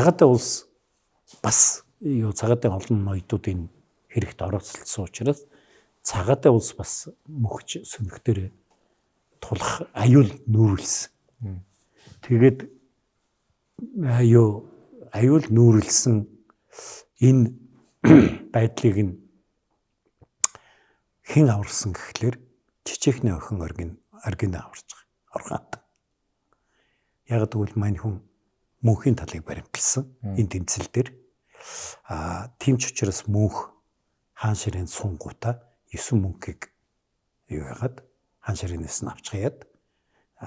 цагаатай улс бас юу цагаатай олон ноёдуудын хэрэгт оролцсон учраас цагаатай улс бас мөхч сөнөгтөр тулах аюул нүүрлсэн. Тэгээд аюул нүүрлсэн энэ байдлыг нь хэн аварсан гэхлээр жижигхэн охин оргин аварж байгаа. Орхаат. Яг тэгвэл мань хүн мөнхийн талыг баримтлсан энэ тэмцэл дээр тийм ч учраас мөнх хаан ширээн сунгуудаа 9 мөнхийг юу яагаад хаан ширээнээс нь авчгаад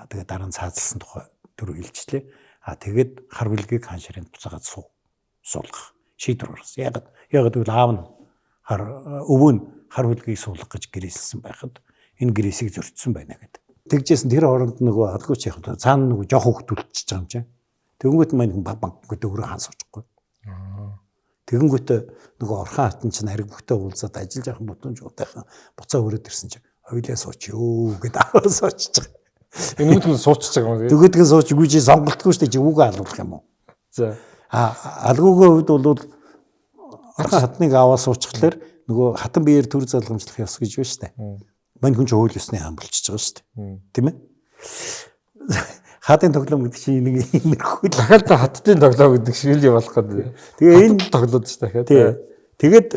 тэгээд дараа нь цаазалсан тухай түр хэлжлээ. Тэгээд хар билгийг хаан ширээнд буцаагаад суулгах шийдвэр гаргасан. Яг тэгвэл аав нь өвөө нь хар билгийг суулгах гэж гэрээсэлсэн байхад энэ гэрээсийг зөрчсөн байна гэдэг. Тэгжсэн тэр хооронд нөгөө алгууч яг цаана нөгөө жоох хөвгт үлдчихэж байгаа юм чинь. Тэгэнгүүт маань банк гэдэг өөрөө хаан суучихгүй. Тэгэнгүүт нөгөө орхон хатан чинь хариг бүхтэй уулзаад ажиллаж явах бүтэн жуудайхан буцаа өрөөд ирсэн чинь хоёлаа сууч ёо гэдэг аваа суучиж байгаа. Энэгээр нь суучиж байгаа юм тийм. Тэгвэл суучгүй чи сонголтгүй шүү дээ чи үгээ алуулах юм уу? За. Алгуугийн хувьд бол орхон хатныг аваа суучихлаар нөгөө хатан биеэр төр залгамжлах ёс гэж байна шүү дээ. Мань хүн ч хууль ёсны хаан болчихж байгаа шүү дээ. Тийм ээ? Хатын тоглоом гэдэг чинь нэг иймэрхүү дахиад хаттын тоглоом гэдэг шиг л явуулах гэдэг. Тэгээ энэ тоглоод ш дахиад. Тэгээд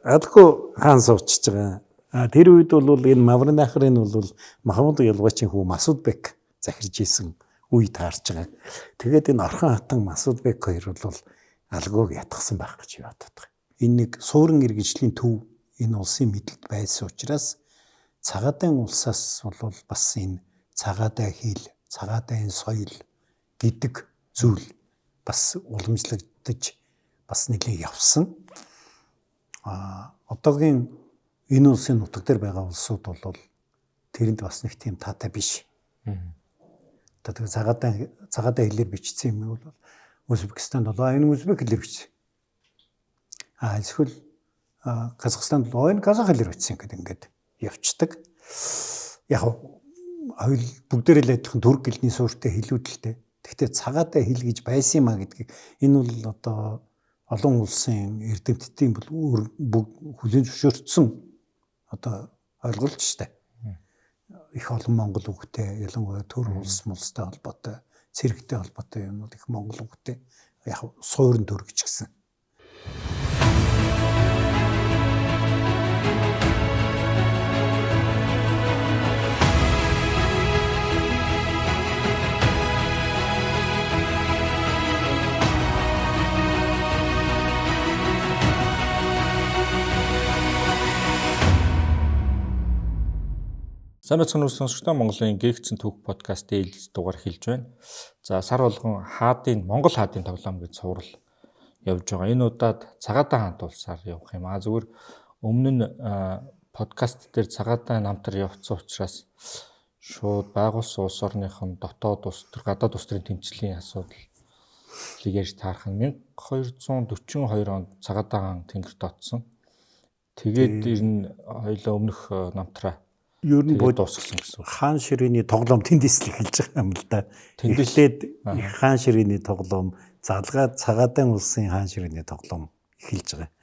алгүй хаан суучж байгаа. Тэр үед бол энэ Мавранахрын бол Махмуд Ялгачийн хүү Масуд бек захирж исэн үе таарч байгаа. Тэгээд энэ орхон хатан Масуд бек хоёр бол алгууг ятгсан байх гэж боддог. Энэ нэг суурин иргэжлийн төв энэ улсын мэдлэлд байсан учраас цагаатай улсаас бол бас энэ цагаатай хил, цагаатай соёл гэдэг зүйл бас уламжлагдаж бас нэлээд явсан. Одоогийн энэ улсын нутаг дээр байгаа улсууд бол тэрэнд бас нэг тийм таатай биш. Тэгээд цагаатай хэлээр бичсэн юм бол Узбекистанд бол энэ узбек хэлээр бичсэн. Эсвэл Казахстанд бол энэ казах хэлээр бичсэн гэдэг явцдаг. Яг хоёул бүгдээрээ л адилхан түрк хэлний суурьтай хэлүүд л дээ. Гэхдээ цагаатай хэл гэж байсан юм а гэдгийг энэ бол одоо олон улсын эрдэмтдийн хүлээн зөвшөөрсөн одоо ойлголт шүү дээ. Их олон монгол үгтэй ялангуяа төр улс мулстай холбоотой, цэрэгтэй холбоотой юмнууд их монгол үгтэй яг суурин төр гэж гисэн. Сайн мэцэн сонсогчдоо Монголын гээгцэн түүх подкаст ээлж дугаар хэлж байна. За сар болгон Монгол хаадын тоглоом гэж цуврал явж байгаа. Энэ удаад цагаатай хаант улсаар явах юм. Зүгээр өмнө нь подкаст дээр цагаатай намтар явцсан учраас шууд байгуулсан улс орныхон дотоод улс төр гадаад улс төрийн тэмцлийн асуудлыг ярьж таарах нь 1242 онд цагаатай хаан тэнгэрт дотсон. Тэгээд ер нь хоёлоо өмнөх намтраа ер нь дуусгасан гэсэн. Хаан ширээний тоглоом тэндээс л эхэлж байгаа юм л да. Эхлээд хаан ширээний тоглоом залгаад цагаатай улсын хаан ширээний тоглоом эхэлж байгаа.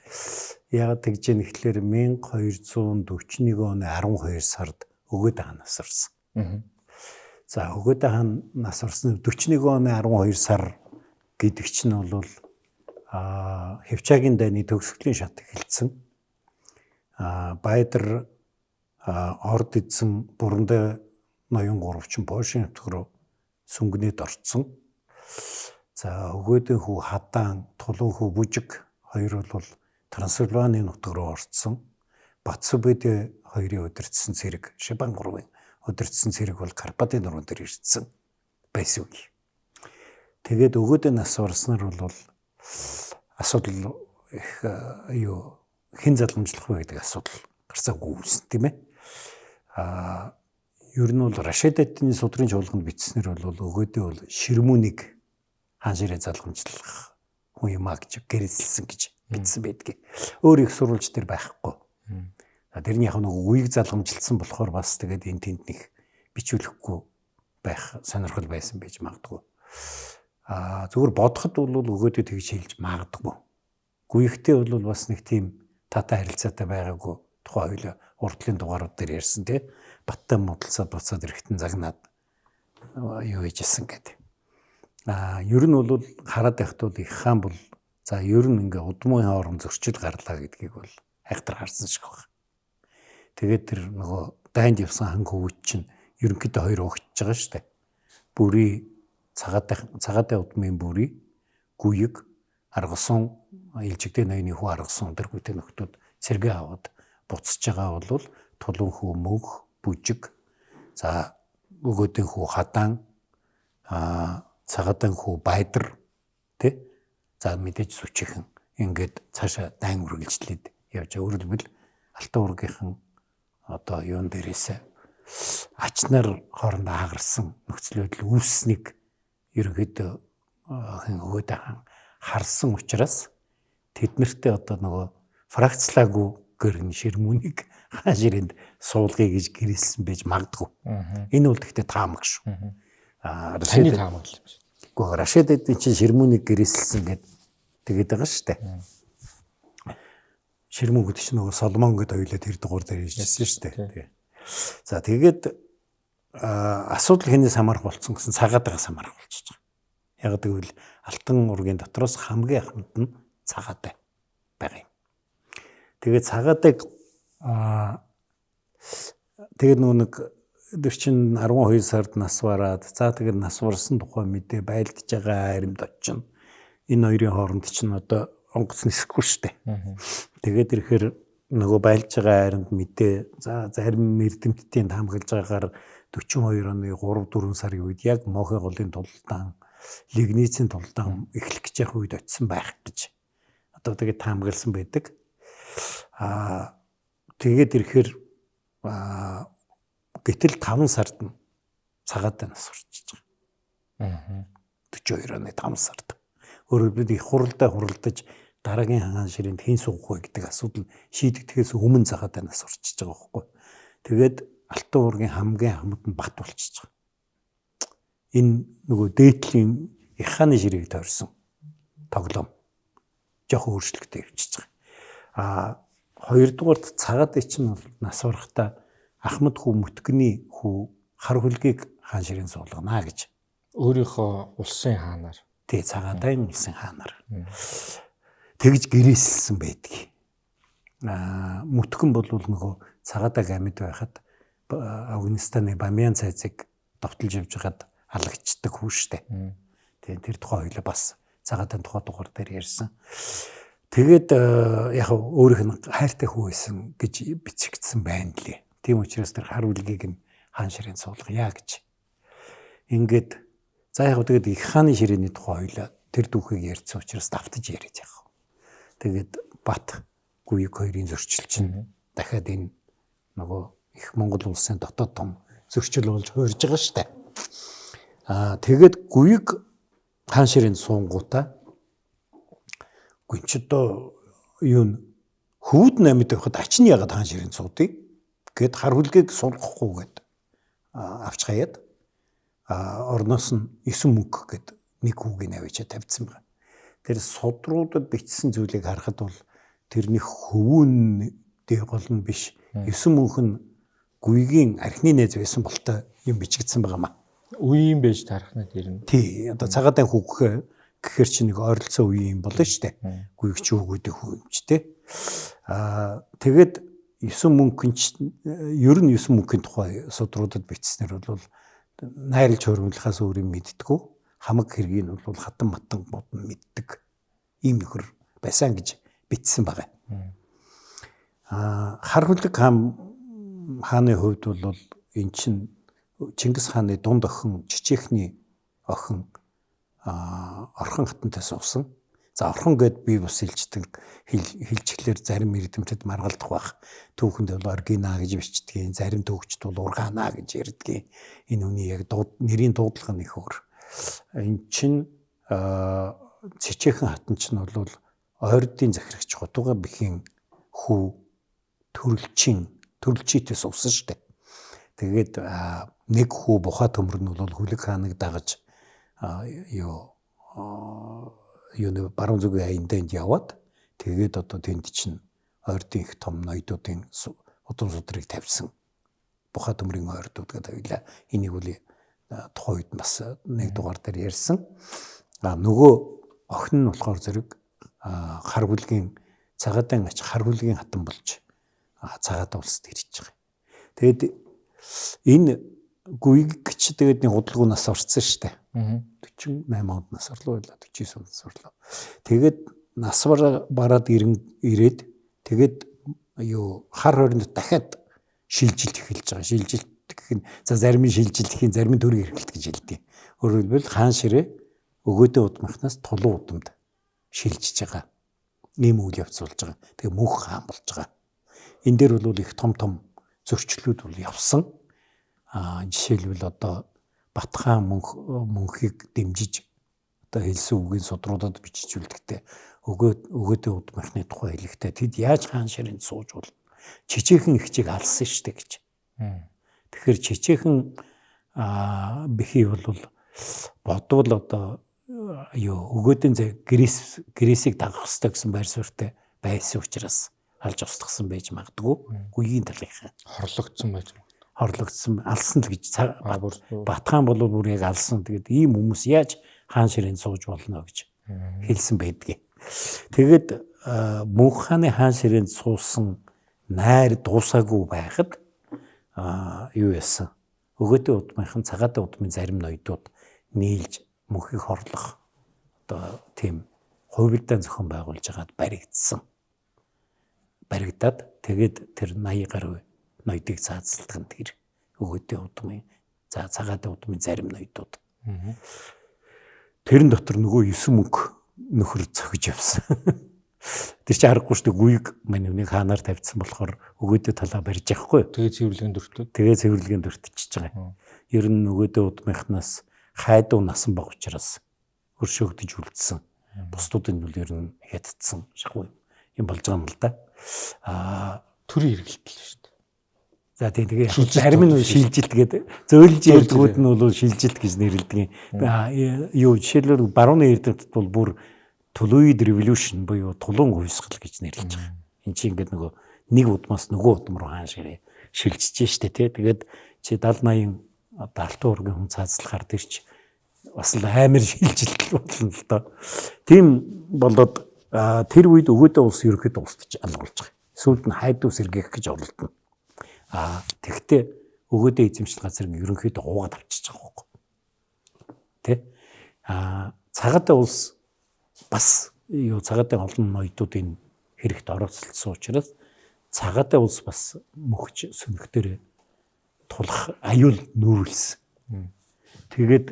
Яг тэгж нэхлээр 1241 оны 12 сард Өгөөд хаан насварсан. За Өгөөд хаан насварсан 41 оны 12 сар гэдэг чинь бол Хевчагийн дайны төгсгөлийн шат эхэлсэн. Баядар орд эзэн Бурундай ноён гуравчин Польшийн нутг руу сүнгнээд орцсон. За Өгөөдийн хүү Хадаан, Тулун хүү Бүжиг хоёр бол Трансильваны нутг руу орцсон. Батсүбэд хоёрын удирдсан цэрэг, Шибан гурвын удирдсан цэрэг бол Карпатын нуруунд ирсэн байсан үг. Тэгээд Өгөөдийн нас орсноор бол асуудал их хэн залгамжлах вэ гэдэг асуудал гарцаагүй үүсэн тийм ээ. Ер нь бол Рашидатын судрын чуулганд бичснээр бол Өгөөдөө бол Ширмүнийг хаан ширээ залгамжлах хүн юм а гэж гэрэлсэн гэж бичсэн байдгийг. Өөр их сурвалж төр байхгүй. Тэрний яг нэг үеийг залгамжилсан болохоор бас тэгээд энэ тэнд нэг бичүүлэхгүй байх сонирхол байсан байж магадгүй. Зүгээр бодоход бол өгөөдөө тэгж хэлж магадгүй. Гүйхтэй бол бас нэг тийм татаа харилцаатай байгаагүй тухай хоёул урдлын дугаарууд дээр ярьсан тий. Баттай модалцаад буцаад эрэхтэн загнаад юу хийжсэн гэдэг. Ер нь бол хараад байхад бол их хаан бол за ер нь ингээ удмын хооронд зөрчил гарлаа гэдгийг бол хайхтар харсан шиг байна. Тэгээд тэр нөгөө дайнд явсан хан хөвөд чинь ерөнхийдөө хоёр өгчөж байгаа шүү дээ. Бүрий цагаатай удмын бүрий гүйг аргасан илжигдээ ноёны хүү аргасан тэр гүйтэй нөхдүүд цэргээ аваад буцаж байгаа бол тулун хүү мөнх бүжиг за өгөөдийн хүү хадаан цагаатай хүү байдар тий за мэдээж сүчийнхэн ингээд цаашаа дайн үргэлжлээд явж өөрөлдвөл алтан ургийнхан одоо юун дээрээс ачнаар хоорондоо хагарсан нөхцөл байдал үүсснийг ерөнхийдөө өгөөдөө харсан учраас тэд нартэй одоо нөгөө фракцлаагүй гэрн ширмүнийг хаан ширээнд суулгая гэж гэрэлсэн байж магадгүй. Энэ бол гэхдээ таамаг шүү. Таны таамаг л юм шиг. Гэхдээ Рашид эдийн чинь ширмүнийг гэрэлсэн гэд тэгээд байгаа шүү дээ. Ширмүн гэдэг чинь нөгөө Соломон гэдэг хоёулаа тэр дугаар дээр иржсэн шүү дээ. За тэгээд асуудал хэнээс хамаарах болсон гэсэн цагаатайгаас хамаарах болчихж байгаа. Яг гэвэл алтан ургийн дотроос хамгийн ахмад нь цагаатай байгаа юм. Тэгээд цагаатайг тэгээд нэг тэр чин 12 сард нас бараад за тэгээд нас барсан тухай мэдээ байлдж байгаа харимд очино. Энэ хоёрын хооронд чинь одоо онгоц нисэхгүй шүү дээ. Тэгээд ирэхээр нөгөө байлж байгаа харимд мэдээ за зарим эрдэмтдийн таамаглаж байгаагаар 42 оны 3-4 сарын үед яг Мохи голын тулдаан лигницийн тулдаан эхлэх гэж явах үед очисон байх гэж одоо тэгээд таамагласан байдаг. Тэгээд ирэхээр гэтэл 5 сард нь цагаатай нас урчиж байгаа. 42 оны 5 сард. Өөрөөр хэлбэл их хуралдаж дараагийн хаан ширээнд хэн суух вэ гэдэг асуудал шийдэгдэхээс өмнө цагаатай нас урчиж байгаа байхгүй. Тэгээд алтан ургийн хамгийн хамт нь бат болчихж байгаа. Энэ нөгөө дээдлийн их хааны ширээг тойрсон тоглоом жоохон өөрчлөлттэй явчихж байгаа. Хоёрдугаарт цагаатай чинь нас барахтаа Ахмад хүү Мүтгэний хүү хар хүлгийг хаан ширээн суулгана гэж. Өөрийнхөө улсын хаанаар. Тий цагаатай улсын хаанаар. Тэгж гэрээсэлсэн байдгийг. Мүтгэн бол нөгөө цагаатай амьд байхад Афганистаны Бамян цайзыг довтолж явж байгаад алгачдаг хүү штэ. Тэгээ тэр тухай хоёлаа бас цагаатай тухай дугаар дээр ярьсан. Тэгээд яг өөрийнх нь хайртай хүү байсан гэж бичигдсэн байна лээ. Тийм учраас тэр хар үлгийг нь хаан ширээн суулгая гэж. Ингээд за яг тэгээд их хааны ширээний тухай хоёлаа тэр дүүхийг ярьсан учраас давтаж яриад яг. Тэгээд бат гүйг хоёрын зөрчил чинь дахиад энэ нөгөө их Монгол улсын дотоод том зөрчил болж хуурж байгаа штэ. Тэгээд гүйг хаан ширээнд суунгуудаа гүнчдөө юу хүүд намд байхад ачин ягаад хаан ширээнд суудыг гэд хар хүлгийг суулгахгүй гэд авч хаяад орноос нь 9 мөнгө гэд нэг хүүгийн авчиж тавьсан байна. Тэр судруудад бичсэн зүйлийг харахад бол тэрний хөвүүн дэх гол нь биш 9 мөнх нь гүйгийн архины найз байсан болтой юм бичигдсэн байгаа маа. Үеийн байж тарах нь тэр нь. Тий, одоо цагаатай хүүг гэхэр чи нэг ойролцоо үе юм болно шүү дээ. Гүйг чи хүүгүүдээ хүү юм чи тий. Тэгээд 9 мөнгөнд ер нь 9 мөнгөний тухай судруудад бичснээр бол найрлж хөрвөлхөөс өөр юм мэддэггүй. Хамаг хэргийг нь бол хатан матан бодно мэддэг. Ийм нөхөр байсан гэж бичсэн байгаа. Хар хүлэг хааны хувьд бол эн чин Чингис хааны дунд охин Чичээхний охин Орхон хатантай суусан. За Орхон гэд би бас хэлчихлээр зарим эрдэмтэд маргалдах байх. Түүхэнд бол Оргина гэж бичдэг. Зарим төвчд бол Ургана гэж ярьдаг. Энэ үний яг нэрийн дуудлага нэг өөр. Эн чин Чичээхэн хатан чинь бол ойрдын захирагч Хотуга бэхийн хүү төрөлчийтэй суусан шүү дээ. Тэгээд нэг хүү Буха төмөр нь бол Хүлэг хааныг дагаж юу нэ баруун зүгийн аянданд яваад тэгээд одоо тэнд чинь ойрдын их том ноёдуудын удам судрыг тавьсан. Бухаа төмрийн ойрдууд гэдэг байлаа. Энийг үл тухайн үед бас нэг дугаар дээр ярьсан. Нөгөө охин нь болохоор зэрэг хар хүлгийн цагаатан ач хар хүлгийн хатан болж цагаатан улсад ирж байгаа. Тэгэд энэ гүйгч тэгээд нэг худалгуунаас орсон штэ. 48 онд нас орлоо байлаа 49 онд нас орлоо. Тэгээд нас бараад ирээд тэгээд юу хар хоринд дахиад шилжилт эхэлж байгаа. Шилжилт гэх нь за зарим нь шилжилтэхийн зарим нь төрийн эрхлэлт гэж хэлдэг. Өөрөөр хэлбэл хаан ширээ өгөөдөө удмынхнаас тулуун удамд шилжиж байгаа. Ийм үйл явц болж байгаа. Тэгээ мөнх хаан болж байгаа. Энэ дээр бол их том зөрчлүүд бол явсан. Жишээлбэл одоо Батхан мөнхийг дэмжиж одоо хэлсэн үгийн судруудад бичижүүлдэгтэй өгөөдөө удмынхны тухай хэлэхдээ тэд яаж хаан ширээнд сууж болно? Чичээхэн ихчийг алсан штэ гэж. Тэгэхээр чичээхэн бихий бол бодвол одоо юу өгөөдийн гэрээсийг дагах хэрэгтэй гэсэн байр суурьтай байсан учраас алж устгасан байж магадгүй. Гүйгийн талынхаа хорлогдсон алсан л гэж Батхан бол бүр яг алсан. Тэгээд ийм хүмүүс яаж хаан ширээнд сууж болно гэж хэлсэн байдгийг. Тэгээд мөнх хааны хаан ширээнд суусан найр дуусаагүй байхад юу яасан? Өгөөдөө удмынхан цагаатан удмын зарим ноёдууд нийлж мөнхийг хорлох одоо тийм хувилдаан зохион байгуулж хагаад баригдсан. Баригдаад тэгээд тэр 80 гаруй ноёдыг цаацлалтан тэр өгөөдөө удмын за цагаатан удмын зарим ноёдууд. Тэрэн дотор нөгөө 9 мөнх нөхөр цохиж явсан. Тэр чинь харахгүй шүү дээ гүйг мань нэг хаанаар тавьсан болохоор өгөөдөө талаа барьж явахгүй. Тэгээ цэвэрлэгийн дөртчихж байгаа. Ер нь өгөөдөө удмынхнаас хайдуу насан баг учраас өршөөгдөж үлдсэн. Бусдууд нь бол ер нь хятцсан шахуу юм болж байгаа юм л да. Төрийн эргэлт л шүү дээ. За тэгээ зарим нь шилжилт гэдэг зөөлж ярьдгүүд нь бол шилжилт гэж нэрлэдэг. Юу жишээлбэл барууны эрдэмтэд бол бүр Tuluid revolution буюу тулуун хувьсгал гэж нэрлэж байгаа. Энд чинь ингээд нөгөө нэг удмаас нөгөө удам руу хаан ширээ шилжиж штэ тий. Тэгээд чи 70 80 алтан ургийн хүн цаацлахаар тэр чи бас л амар шилжилт болно л доо. Тийм болоод тэр үед өгөөдөө улс ерөөхдөө устж алгуулж байгаа. Сүүлд нь хайдуу сэргээх гэж оролдоно. Тэгвэл өгөөдөө эзэмшил газрыг ерөнхийдөө хуугаад авчиж байгаа байхгүй. Тэ? Цагаатан улс бас юу цагаатан олон ноёдуудын хэрэгт оролцсон учраас цагаатан улс бас мөхч сөнөгтөр тулах аюул нүүрлсэн. Тэгээд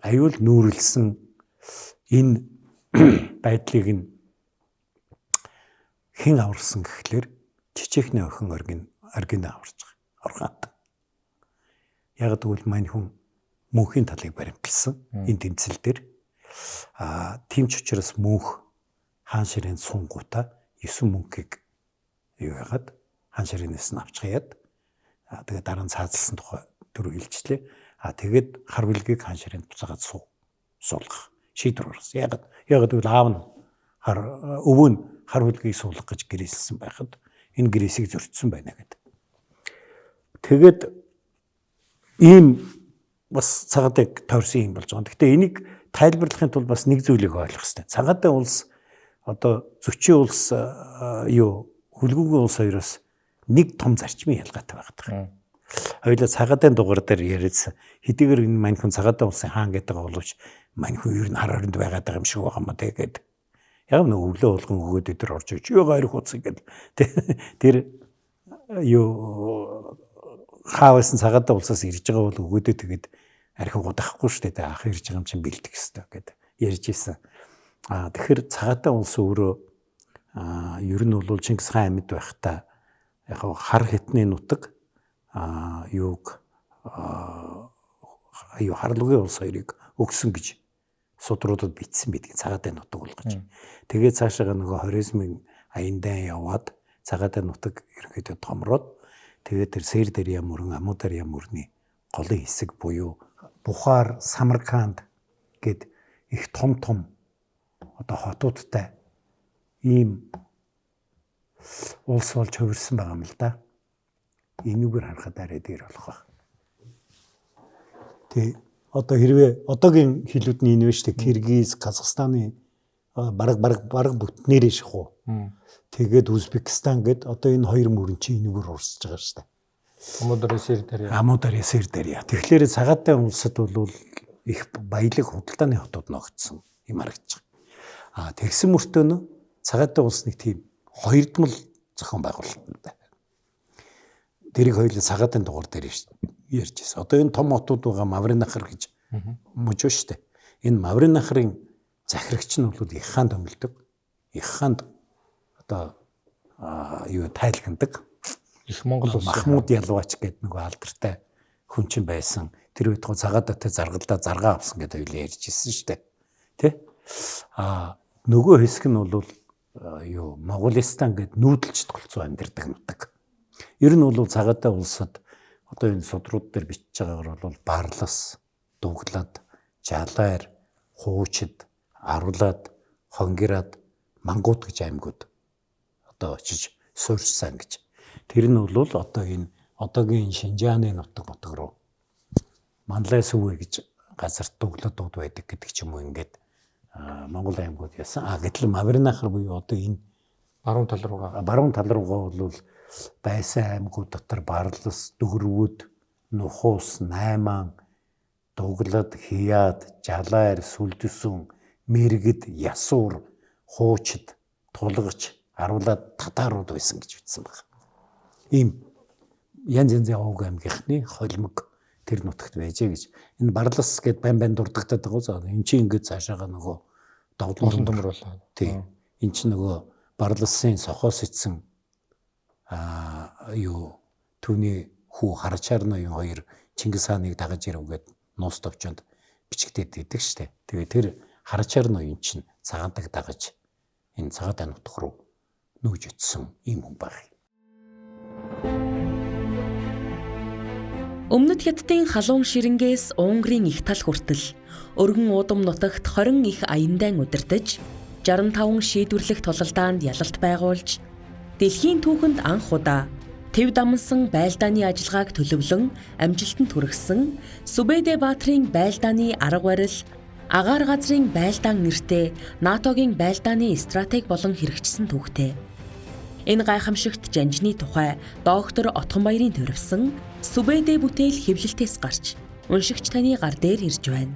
аюул нүүрлсэн энэ байдлыг нь хэн аварсан гэхлээр чичээхний охин оргин аварч байгаа. Орхаат. Яг тэгвэл мань хүн мөнхийн талыг баримтлсан энэ тэмцэл дээр тийм ч учраас мөнх хаан ширээнд сунгуудаа 9 мөнхийг юу яагаад хаан ширээнээс нь авч хаяад тэгээд дараа нь цаазлсан тухай төр хэлжлээ. Тэгээд хар хүлгийг хаан ширээнд буцаагаад суулгах шийдвэр гаргасан. Яг тэгвэл аав нь өвөө нь хар хүлгийг суулгах гэж гэрээсэлсэн байхад энэ гэрээсийг зөрчсөн байна гэдэг. Тэгээд ийм бас цагаатыг тойрсон юм болж байгаа. Гэхдээ энийг тайлбарлахын тулд бас нэг зүйлийг ойлгох хэрэгтэй. Цагаатан улс одоо зөчийн улс хөлгүүгийн улс хоёроос нэг том зарчмын ялгаатай байгаа. Хоёулаа цагаатан дугаар дээр яриадсан. Хэдийгээр энэ мань хүн цагаатан улсын хаан гэдэг боловч мань хүн ер нь хар хоринд байгаад байгаа юм шиг байгаа юм аа тэгээд яг нэг өвлөө болгон өгөөд өдр орж иж юу гайрах утсыг гэдэг. Тэр хаавсан цагаатан улсаас ирж байгаа бол өгөөдөө тэгээд архив гудахгүй шүү дээ. Ах ирж байгаа юм чинь бэлдэх хэрэгтэй гэдэг ярьж ирсэн. Тэгэхээр цагаатан улс өөрөө ер нь бол Чингис хаан амьд байхдаа яг хар хитний нутаг харлугийн улс хоёрыг өгсөн гэж судруудад бичсэн бидгийг цагаатан нутаг болгож. Тэгээд цаашаа нөгөө хоризмын аяндаа яваад цагаатан нутаг ерөнхийдөө томроод тэгээд тэр Сэр Дарья мөрөн Амударья мөрний голын хэсэг буюу Бухар, Самарканд гэд их том одоо хотуудтай ийм улс болж хувирсан байгаа юм л да. Энүүгээр харахад арай дээр болох ба. Тэг одоо хэрвээ одоогийн хилүүд нь энэ биш тэг Киргиз, Казахстаны бараг бүтнээрээ шахуу. Тэгээд Узбекистан гэд одоо энэ хоёр мөрөн чи энүүгээр урсж байгаа шүү дээ. Амударья Сырдарья. Тэгэхээр цагаатай улсад бол их баялаг худалдааны хотууд ногдсон юм харагдаж байгаа. Тэгсэн мөртөө цагаатай улс нэг тийм хоёрдмол зохион байгуулалт байна. Тэрийг хоёулаа цагаатын дугаар дээр ярьж байсан. Одоо энэ том хотууд байгаа Мавринахар гэж мужи шүү дээ. Энэ Мавринахарын захирагч нь бол их хаан томилдог. Их хаанд одоо тайлгнадаг. Их Монгол улс Махмуд Ялваач гэдэг нөгөө алдартай хүн чинь байсан. Тэр үед цагаатаатай заргалдаа заргаа авсан гэдэг хоёул ярьж ирсэн шүү дээ. Тэ? Нөгөө хэсэг нь бол Монголистан гэдэг нүүдэлч толцоо амьдардаг нутаг. Ер нь бол цагаатай улсад одоо энэ судрууд дээр бичиж байгаагаар бол Барлас, Дуглад, Жалайр, Хуучид, Аруулад, Хонгирад, Мангууд гэж аймагуд одоо очиж суурьсан гэж. Тэр нь бол одоо энэ одоогийн Шинжааны нутаг руу Манлай сүвэ гэж газарт Дугладууд байдаг гэдэг ч юм уу ингээд Монгол аймагуд ясан. Гэтэл Мавринахар буюу одоо энэ баруун тал руугаа бол байсан аймагуд дотор Барлас, Дөгрөвөд, Нухус, Найман, Дуглад, Хияад, Жалайр, Сүлдэсүн, Мэргэд, Ясуур, Хуучид, Тулгач, Аруулад татарууд байсан гэж бичсэн байна. Ийм янз янзын овг аймгийнхны холимог тэр нутагт байжээ гэж. Энэ Барлас гэд байн дурддагдаад байгаа заа. Энд чинь ингээд цаашаага нөгөө давлын төмөр болоо. Тийм. Энд чинь нөгөө Барласын сохоос ицсэн түүний хүү Харчаар ноён хоёр Чингис хааныг дагаж ирвгээд нуус товчонд бичигдээд идэг штэ. Тэгээ тэр Харчаар ноён чинь цагаатаг дагаж энэ цагаатай нутг руу нүүж өтсөн юм хүн баг. Өмнөд Хятадын халуун ширэнгээс Унгарын их тал хүртэл өргөн уудам нутагт 20 их аяндан удирдах 65 шийдвэрлэх тулалдаанд ялалт байгуулж дэлхийн түүхэнд анх удаа тэв дамсан байлдааны ажиллагааг төлөвлөн амжилтанд хүргэсэн Сүбэдэ Баатрын байлдааны арга барил агаар газрын байлдаан нэртэй НАТОгийн байлдааны стратеги болон хэрэгжсэн түүхтэй. Энэ гайхамшигт жанжны тухай доктор Отгонбаярын төрөвсөн Сүбэдэ бүтээл хэвлэлтээс гарч уншигч таны гар дээр ирж байна.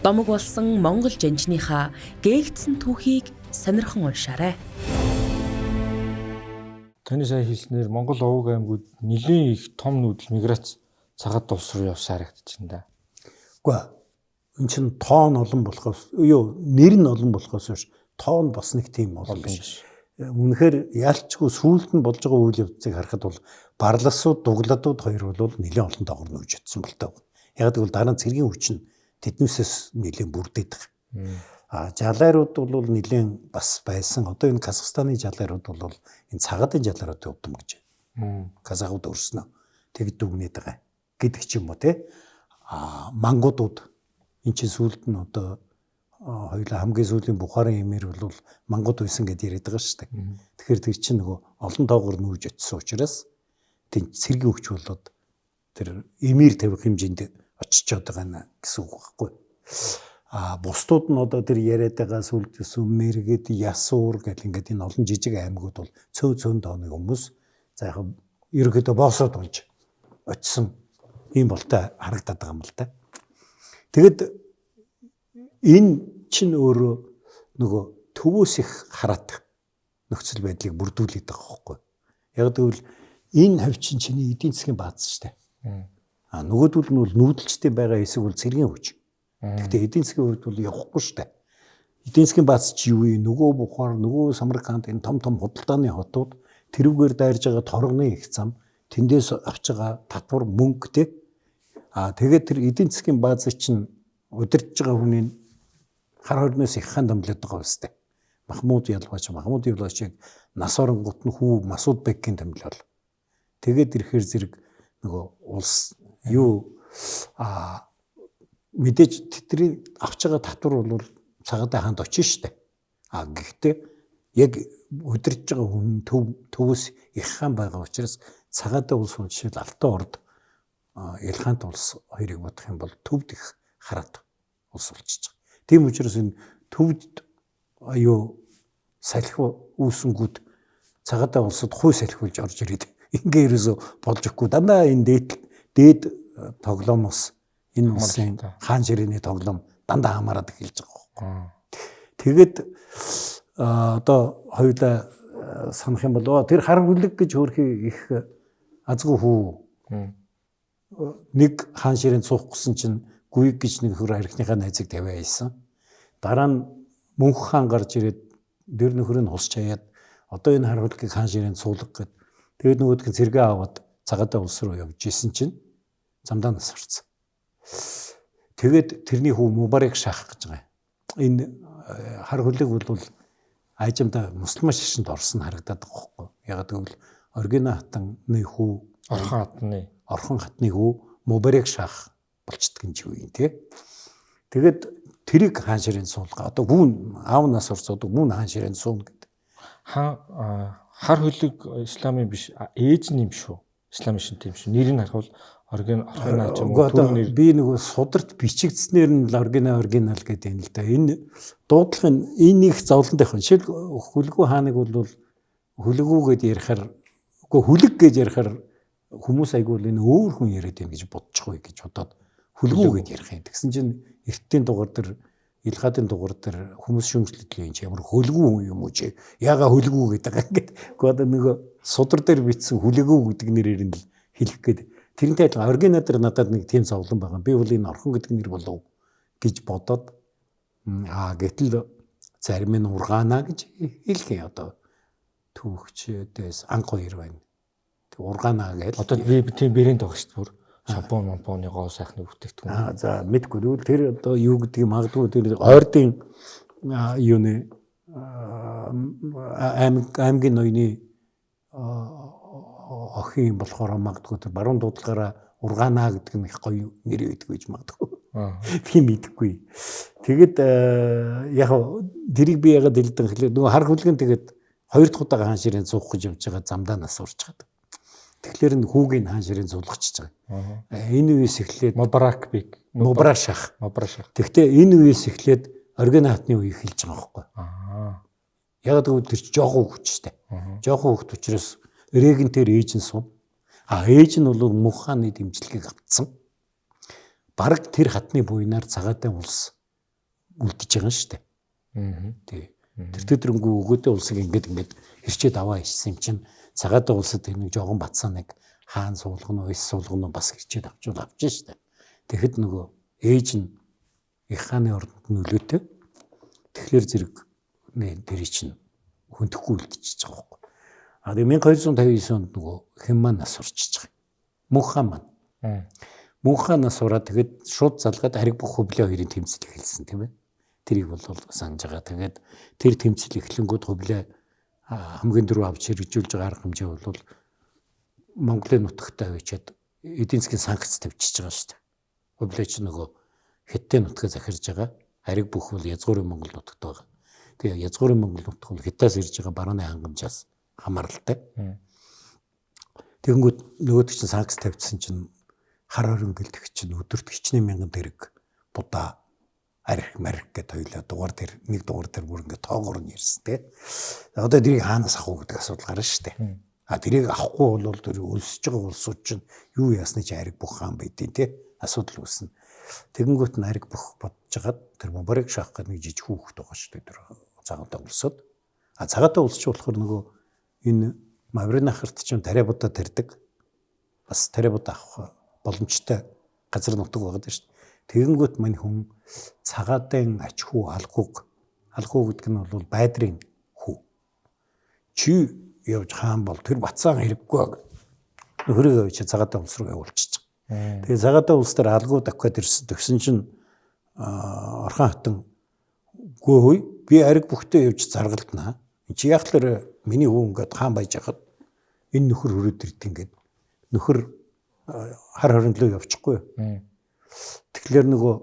Домог болсон Монгол жанжныхаа гээгдсэн түүхийг сонирхон уншаарай. Таны сая хэлснээр Монгол овог аймагуд нэлийн их том нүүдэл миграц цагаат улс руу явсан харагдаж байна да. Үгүй энэ чинь тоон олон болохоос нэр нь олон болохоос биш тоон бас нэг тийм олон биш. Үнэхээр яалчгүй сүүлд нь болж байгаа үйл явдлыг харахад бол Барласууд, Дугладууд хоёр бол нэлээд олон доогор нүүж өтсөн бол таа. Яг гэвэл дараа нь цэргийн хүч нь тэднээсээс нэлээд бүрдээд байгаа. Жалайрууд бол нэлээд бас байсан. Одоо энэ Казахстаны жалайрууд бол энэ цагаатын жалайруудын удам гэж. Казахууд өрснө. Тэгэд дүгнээд байгаа гэдэг ч юм уу те. Мангуудууд энэ чинь сүүлд нь одоо хоёулаа хамгийн сүүлийн Бухарын эмэр бол Мангууд байсан гэдээ яриад байгаа шүү дээ. Тэгэхээр тэр чинь нөгөө олон доогор нүүж өтсөн учраас тэнд цэргийн хүч болоод тэр эмэр тавих хэмжээнд очичоод байгаа гэсэн үг байхгүй. Бусдууд нь одоо тэр яриад байгаа сүлдэс Мэргэд, Ясуур гэл ингээд энэ олон жижиг аймагуд бол цөөн тооны хүмүүс за яг ерөөдөө боосоод унж очисон ийм болтой харагдаад байгаа юм л да. Тэгэд энэ чинь өөрөө нөгөө төвөөс их хараат нөхцөл байдлыг бүрдүүлээд байгаа байхгүй. Яг гэвэл энэ хавчин чиний эдийн засгийн бааз шүү дээ. Нөгөөдөл нь бол нүүдэлчтэй байгаа хэсэг бол цэргийн хүч. Гэхдээ эдийн засгийн хувьд бол явахгүй шүү дээ. Эдийн засгийн бааз чи юу вэ? Нөгөө Бухар, нөгөө Самарканд энэ том худалдааны хотууд тэрүүгээр дайрж байгаа торгоны их зам тэндээс авч байгаа татвар мөнгө те. Тэгээд тэр эдийн засгийн бааз чинь удирдах байгаа хүний хар хорноос их хаан томлоод байгаа үстэй. Махмуд Ялваачийг нас оронгот нь хүү Масуд Бекгийн томлол. Тэгээд ирэхээр зэрэг нөгөө улс юу мэдээж тэдний авч байгаа татвар бол цагаатай хаанд очно штэ. Гэхдээ яг өдөрж байгаа хүн төвөөс их хаан байгаа учраас цагаатай улс жишээл Алтан орд Илхаант улс хоёрыг бодох юм бол төвд их хараад улс болчихж байгаа. Тийм учраас энэ төвд салхи үүсэнгүүд цагаатай улсад хүй салхиулж орж ирээд ингээ ерөөсө болж өгөхгүй дандаа энэ дээд тоглоомоос энэ улсын хаан ширээний тоглоом дандаа хамаарад эхэлж байгаа. Тэгээд одоо хоёулаа санах юм бол тэр хар хүлэг гэж хөөрхий их азгүй хүү нэг хаан ширээнд суух гэсэн чинь гүйг гэж нэг хөр архиныхаа найзыг тавиа хийсэн. Дараа нь мөнх хаан гарч ирээд дэр нөхөр нь хусч хаяад одоо энэ хар хүлгийг хаан ширээнд суулгах гэд тэгээд нөгөөдх нь цэргээ аваад цагаатай улс руу явж исэн чинь замдаа нас орсон. Тэгээд тэрний хүү Мубарак шах гэж байгаа. Энэ хар хүлэг бол айжамда мусульман шашинд орсон харагдаад байгаа байхгүй. Яг гэвэл Оргино хатны хүү Орхон хатны хүү Мубарак шах болчдөг юм жив юм тий. Тэгээд тэрийг хаан ширээнд суулгаа. Одоо гүн аав нас орцоод гүн хаан ширээнд суун гэдэг. Хар хүлэг исламын биш ээж нь юм шүү. Исламын шин тийм шүү. Нэрийг харахад Оргино нэр би нэг сударт бичигдснээр нь оригинал гэдэг юм л да. Энэ дуудлагын энэ их зовлонтой хүн. Жишээл хүлгүү хааныг бол хүлгүү гэж ярихаар хүлэг гэж ярихаар хүмүүс айгүй л энэ өөр хүн яриад байна гэж бодчихгүй гэж бодоод хүлгүү гэж ярих юм. Тэгсэн чинь эртний дугаар дээр Илхаатын дугаар дээр хүмүүс шүүмжлэлээ энэ ямар хүлгүү юм уу чи яга хүлгүү гэдэг байгаа ингээд. Гэхдээ нөгөө судар дээр бичсэн хүлгүү гэдэг нэрээр нь хэлэх гээд тэрнтэй адилхан оригинал дээр надад нэг тийм зовлон байгаа. Би бол энэ Орхон гэдэг нэр болов гэж бодоод гэтэл зарим нь Ургаана гэж хэлэх юм одоо түүхчдээс анх хоёр байна. Тэг Ургаана гэж. Одоо би тийм брэнд байгаа шүү дээ. Шампунь гоо сайхны бүтээгдэхүүн. За мэдгүй тэгвэл тэр одоо юу гэдгийг магадгүй тэр ойрдын юуны аймгийн ноёны охин болохоор магадгүй тэр баруун дуудлагаараа Ургаана гэдэг нь их гоё нэр өгдөг гэж магадгүй. Би мэдэхгүй. Тэгэд яг тэрийг би ягаад дэлдэн хэлээ. Нөгөө хар хүлгэн тэгээд хоёр дахь удаа хаан ширээнд суух гэж явж байгаа замдаа нас урж байгаа. Тэгэхээр энэ хүүгийн хаан ширээнд суулгачихж байгаа. Энэ үеэс эхлээд Мубарак шах. Тэгвэл энэ үеэс эхлээд Оргино хатны үеийг хэлж байгаа байхгүй. Яг тэгвэл тэр жоохон хүчтэй. Жоохон хөвт учраас регентээр ээж нь сум. Ээж нь бол мөнх хааны дэмжлэгийг авцсан. Бараг тэр хатны буйнаар цагаатай улс үлдэж байгаа шүү дээ. Тий. Тэр төдрөнгөө өгөөдөө улсыг ингээд хэрчээд аваа ичсэн юм чинь цагаатай улсад тэр нэг жоохон бацсан нэг хаан суулгано, эс суулгано бас хэрчээд авч штэ. Тэгэхэд нөгөө ээж нь их хааны ордонд нөлөөтэй. Тэгэхээр зэрэг тэр чинь хөндөхгүй үлдчихэж байгаа байхгүй. Тэгээ 1259 онд нөгөө хэн маань нас урчиж байгаа. Мөнх хаан маань. Мөнх хаан нас ураад тэгэхэд шууд залгаад ариг бүх хөвлөө хоёрын тэмцэл эхэлсэн тийм ээ. Тэрийг бол санаж байгаа. Тэгээд тэр тэмцэл эхлэнгүүд хөвлөө хамгийн дөрөв авч хэрэгжүүлж байгаа арга хэмжээ бол Монголын нутагтаа авчиад эдийн засгийн санкц тавьчихж байгаа шүү дээ. Хөвлөө ч нөгөө Хятадын нутгаа захирж байгаа. Ариг бүх бол язгуурын Монгол нутагт байгаа. Тэгээ язгуурын Монгол нутаг бол Хятадаас ирж байгаа барууны хангамжаас хамааралтай. Тэгэнгүүт нөгөөд чинь санкц тавьчихсан чинь хар хорин гэлдэх чинь өдөрт хичнээн мянган дэрэг будаа арх гэдэг хоёлаа дугаар дээр нэг дугаар дээр бүр ингээд тоогоор нь ирсэн тий. Одоо тэрийг хаанаас авах гэдэг асуудал гарна шүү дээ. Тэрийг авахгүй бол тэр өлсөж байгаа улсууд чинь юу яасны чи ариг бүх хаан байдیں۔ Тий. Асуудал үүснэ. Тэгэнгүүт нь ариг бүх бодож хагаад тэр Мубарак шах гэдэг нэг жижиг хүүхэд байгаа шүү дээ. Тэр цагаатай улсууд. Цагаатай улс ч болохоор нөгөө энэ Маврын ахарт чинь тариа будаа тарьдаг. Бас тариа будаа авах боломжтой газар нутаг байгаа шүү дээ. Тэгэнгүүт мань хүн цагаатын ач хүү алхуу гэдэг нь бол байдрын хүү. Чи явж хаан бол тэр бацаан хэрэггүй. Нөхрөө авчи цагаатаа улс руу явуулчих. Тэгээ цагаатаа улс дээр алгуу давхад ирсэн төгсөн чинь Орхон хатан гүйгүй би ариг бүхтээ явж заргалдана. Чи яг л миний хүү ингээд хаан байж хахад энэ нөхөр хөрөөд ирд ингээд нөхөр хар хоринлоо явчихгүй. Тэгэхээр нөгөө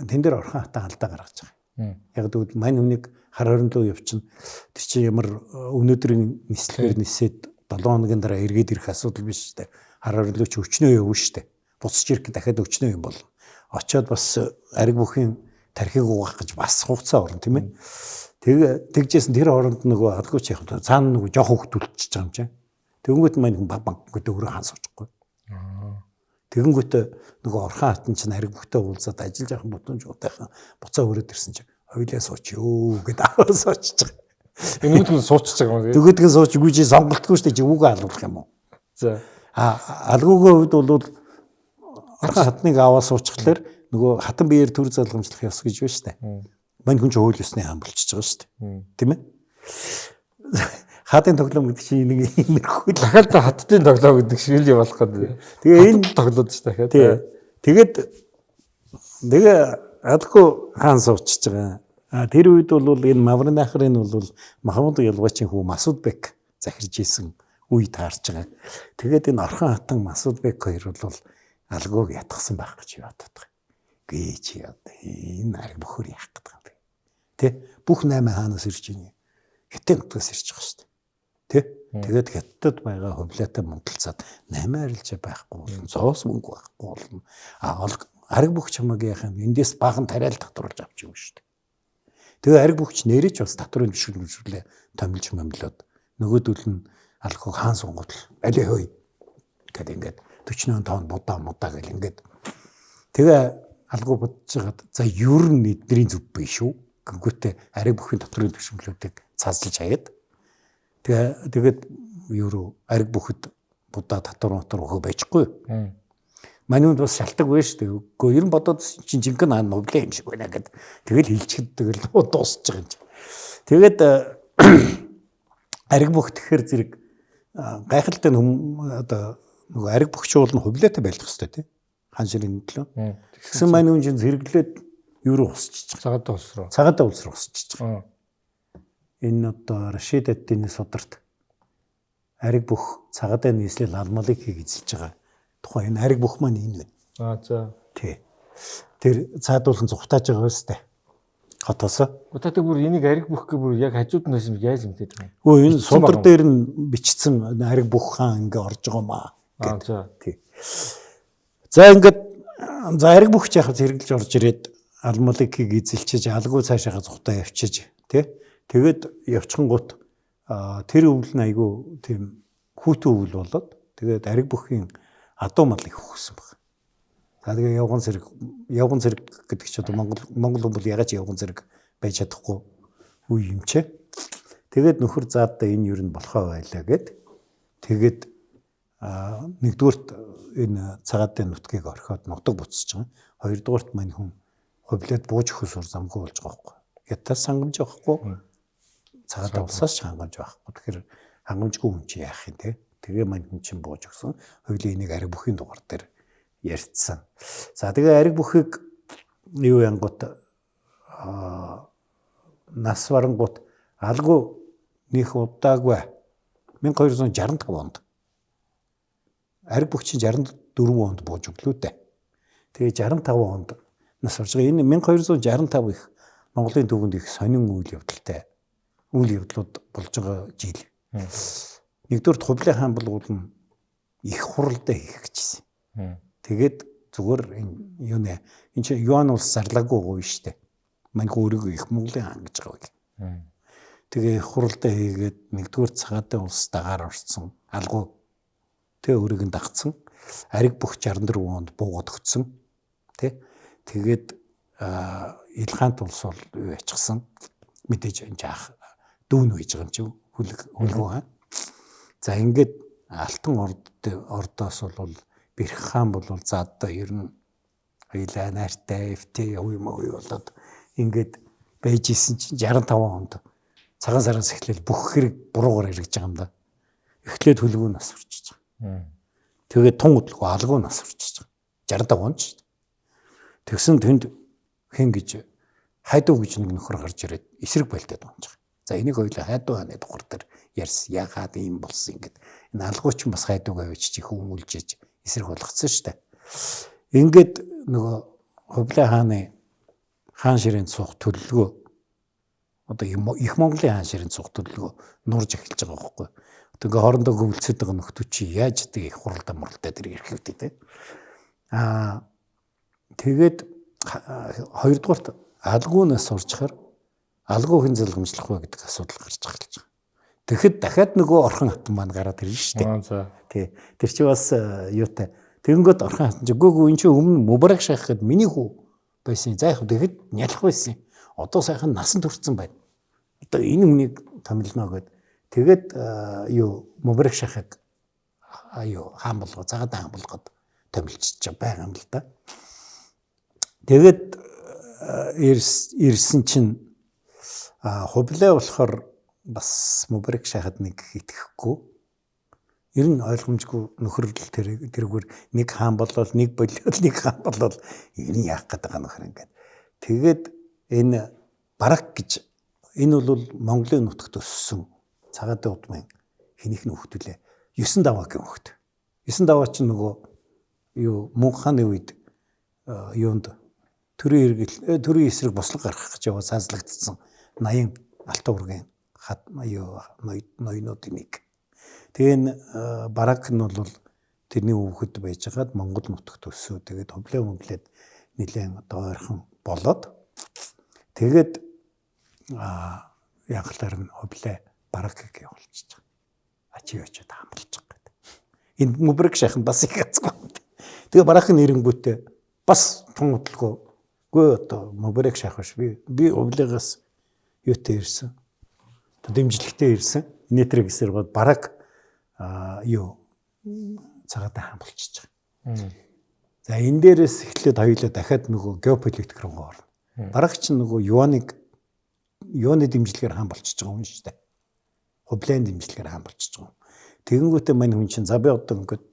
тэн дээр Орхон хатан алдаа гаргаж байгаа. Яг тэгвэл мань хүнийг хар хорин руу явчихна. Тэр чинь ямар өнөөдрийн нислэгээр нисээд 7 хоногийн дараа эргээд ирэх асуудал биш шүү дээ. Хар хорин руу ч өчнөө явна шүү дээ. Буцаж ирэх дахиад өчнөө юм бол очиод бас ариг бүхийн тархийг угаах гэж бас хугацаа орно тийм ээ. Тэгжсэн тэр хооронд нөгөө алгууч явах цаана нөгөө жоох хөвгдүүлчихэж байгаа юм чинь. Тэгэнгүүт мань хүн банк гэдэг өөрөө хаан суучихгүй. Тэгэнгүүт нөгөө орхон хатан чинь ариг бүхтэй уулзаад ажиллаж явах бодомж удаахан буцаа өрөөд ирсэн чинь хоёлаа сууч ёо гэдээ аваа суучиж байгаа. Нөгөөдгөө суучиж байгаа юм. Нөгөөдгөө сууч үгүй чи сонголтгүй шүү дээ чи үгүй алуулах юм уу? За. Алгуугийн хувьд бол орхон хатныг аваа суучихлаар нөгөө хатан биеэр төр залгамжлах ёс гэж байна шүү дээ. Мань хүн ч хууль ёсны хаан болчихж байгаа шүү дээ. Тийм ээ? Хатын тоглоом гэдэг чинь нэг иймэрхүү дахиад хаттын тоглоом гэдэг шиг л явуулах гэдэг. Тэгээ энэ тоглоод ч дахиад. Тэгээ алгүй хаан суучж байгаа. Тэр үед бол энэ Мавранахрын бол Махмуд Ялгачийн хүү Масуд Бек захирж исэн үе таарч байгаа. Тэгээд энэ орхон хатан Масуд Бек хоёр бол алгүйг ятгсан байх гэж бодоод байгаа. Гээ чи одоо энэ ариг бөхөр яах гэдэг юм бэ? Тэ бүх 8 хаанаас ирж байна. Хятад нутгаас ирж байгаа шүү дээ. Тэ тэгээд хятадд байгаа хувлаатай мунталцаад 8 арилж байхгүй болно. Зоос мөнгө байхгүй болно. Ариг бүх чамаг яах юм? Эндээс баган тариал татварлаж авч юм шүү дээ. Тэгээ ариг бүхч нэрэж бас татврын бишгэлмжлээ томилж момлоод нөгөөдөл нь алхах хаан сунгууд алей хой гэдэг ингээд 48 тонн будаа гэл ингээд тэгээ алгуу бодож хагаад за ер нь эдний зүв биш шүү. Гингүүтээ ариг бүхийн татврын бишгэлмжлүүдийг цаасалж хаяад тэгээд евро ариг бүхэд будаа татвар өгөө байжгүй. Манайд бас шалтгаан вэ шүү дээ. Үгүй ер нь бодоод чинь жинхэнэ хаан нублээ юм шиг байна гэд. Тэгэл хилчихэд тэгэл дуусч байгаа юм чи. Тэгээд ариг бүх тэгэхээр зэрэг гайхалтай одоо нөгөө ариг бүх шуул нь хувлаатай байх хэрэгтэй тийм. Хаан ширийн төлөө. Тэгсэн манайд чинь зэрэглээд евро усчих. Цагаатаа улс руу усчих. Энэ одоо Рашид ад-Дины сударт ариг бүх цагаатаа нийслэл алмалыг хийж эзэлж байгаа. Тухайн энэ ариг бүх маань энэ байна. За. Тий. Тэр цаадуулан зүхтааж байгаа өстэй. Хотоос. Утаатай бүр энийг ариг бүх гэх бүр яг хажууд нь байсан яаж юм гэдэг юм. Өө энэ судар дээр нь бичсэн ариг бүх хаан ингээ орж байгаа маа. За. Тий. За ингээд ариг бүх ч яхаа зэрэглэж орж ирээд алмалыг эзэлчиж алгуу цаашаага зүхтаа явчиж тий. Тэгээд явчихсан гут тэр өвөл нь айгүй тийм хүүтэн өвөл болоод тэгээд ариг бүхийн адуу малыг өгсөн баг. За тэгээ явган зэрэг гэдэг чинь одоо Монгол хүн бол ягаад ч явган зэрэг байж чадахгүй үе юм чи. Тэгээд нөхөр заадаа энэ юу нь болохоо байлаа гэд. Тэгээд нэгдүгürt энэ цагаатын нутгийг орхиод нутаг буцаж байгаа. Хоёрдугаарт мань хүн хувлаад бууж өгөх сур замгүй болж байгаа байхгүй. Ятаас хангамж авахгүй. Цагаатаа улсаас ч хангамж авахгүй. Тэгэхээр хангамжгүй хүн чи яах юм те. Тэгээ мань хүн чинь бууж өгсөн. Хоёулын энийг ариг бүхийн дугаар дээр ярьцсан. За тэгээ ариг бүхийг юу янгот нас барангууд алгу нөх удаагүй 1265 онд ариг бүх чинь 64 онд бууж өглөө дээ. Тэгээ 65 онд нас орж байгаа. Энэ 1265 их Монголын төвөнд их сонин үйл явдлууд болж байгаа жил. Нэгдүгээр хувлын хаан болгоул нь их хуралдаа хийх гэжсэн. Тэгээд зүгээр энэ чинь юан улс зарлаагүй гоё штэ. Манайх өөрийгөө их Монголын хаан гэж байгаа юм. Тэгээ хуралдаа хийгээд нэгдүгээр цагаатаа улс дагаар орсон. Алгуу тэгээ өөрийг нь дагцсан. Ариг бүх 64 онд буугаад өгсөн. Тэ. Тэгээд Илхант улс бол юу ячсан. Мэдээж энэ жаах дүүн үйж байгаа юм чи хөлгөө хаан. За ингээд алтан ордоос бол Бэрх хаан бол заадаа ер нь хоёлаа найртай эвтэй юм болоод ингээд байж исэн чинь 65 онд цагаан сараас эхлээл бүх хэрэг буруугаар эргэж байгаа юм да. Эхлээд хөлгөө нас урчиж байгаа. Тэгээд тун хөдөлгөө алгуу нас урчиж байгаа. 65 онд шүү дээ. Тэгсэн тэнд хэн гэж хайдуу гэж нэг нөхөр гарч ирээд эсрэг байлтаад унж байгаа. За энийг хоёлаа хайдуу хааны дугаар дээр ярьсан. Ягаад ийм болсон ингээд энэ алгууч бас хайдууг авчиж их хүмүүлжиж эсрэг болгоцсон шүү дээ. Ингээд нөгөө хувлаа хааны хаан ширээн суух төлөвлөгөө одоо их Монголын хаан ширээн суух төлөвлөгөө нурж эхэлж байгаа байхгүй. Одоо ингээ хоорондоо хөвөлцөд байгаа нөхдүүд чи яаж тэг их хуралдаа муралдаа тэр ирэх үү те. Тэгээд хоёрдугаарт алгуунаас сурчхаар алгуу хэн залгамжлах вэ гэдэг асуудал гарч эхэлж байгаа. Тэгэхэд дахиад нөгөө Орхон хатан маань гараад ирнэ шүү дээ. Тий. Тэр чи бас юутай. Тэгэнгөт Орхон хатан чи гүг энэ чи өмнө Мубарак шах гэхэд миний хүү байсан. За яг тэгэхэд нялх байсан. Одоо сайхан насанд хүрсэн байна. Одоо энэ хүнийг томилно гэд. Тэгээд Мубарак шахыг хаан болгоо, цагаат хаан болгоод томилчих байгаа юм л да. Тэгээд ирсэн чинь Хувлаа болохоор бас Мубарак шахад нэг итгэхгүй. Ер нь ойлгомжгүй нөхөрлөл тэргээр нэг хаан болол нэг болол нэг хаан болол энэ яах гээд байгаа нөхөр ингээд. Тэгээд энэ Барак гэж энэ бол Монголын нутагт өссөн цагаатын удмын хэнийх нь хөвгтөлээ 9 даваагийн хөвгт. 9 даваа чинь нөгөө Мөнх хааны үед юунд төрийн эсрэг бослог гаргах гэж яваа сааслагдсан 80 алтан ургийн ноёнуудын нэг. Тэгээ Барак нь бол тэрний хүүхэд байж хагаад Монгол нутагт өссөө. Тэгээд Хувлаа мөнгөлээд нэлээд одоо ойрхон болоод тэгээд янгалаар нь Хувлаа Баракыг явуулчих. Ачи очиод хамгаалчих гэдэг. Энэ Мубарак шахын бас их гацгүй. Тэгээ Баракын нэрэнгүүтээ бас тун хөдөлгөө. Гүй одоо Мубарак шах биш би Хувлаагаас юутай ирсэн. Дэмжлэгтэй ирсэн. Нэтрэг гэсэр бод Барак цагаат хаан болчихж байгаа. За энэ дээрээс эхлээд хоёулаа дахиад нөгөө геополитик руу орно. Барак ч нөгөө юуны дэмжлэгээр хаан болчихж байгаа юм шүү дээ. Хувлааны дэмжлэгээр хаан болчихж байгаа. Тэгэнгүүтээ мань хүн чинь за би одоо ингээд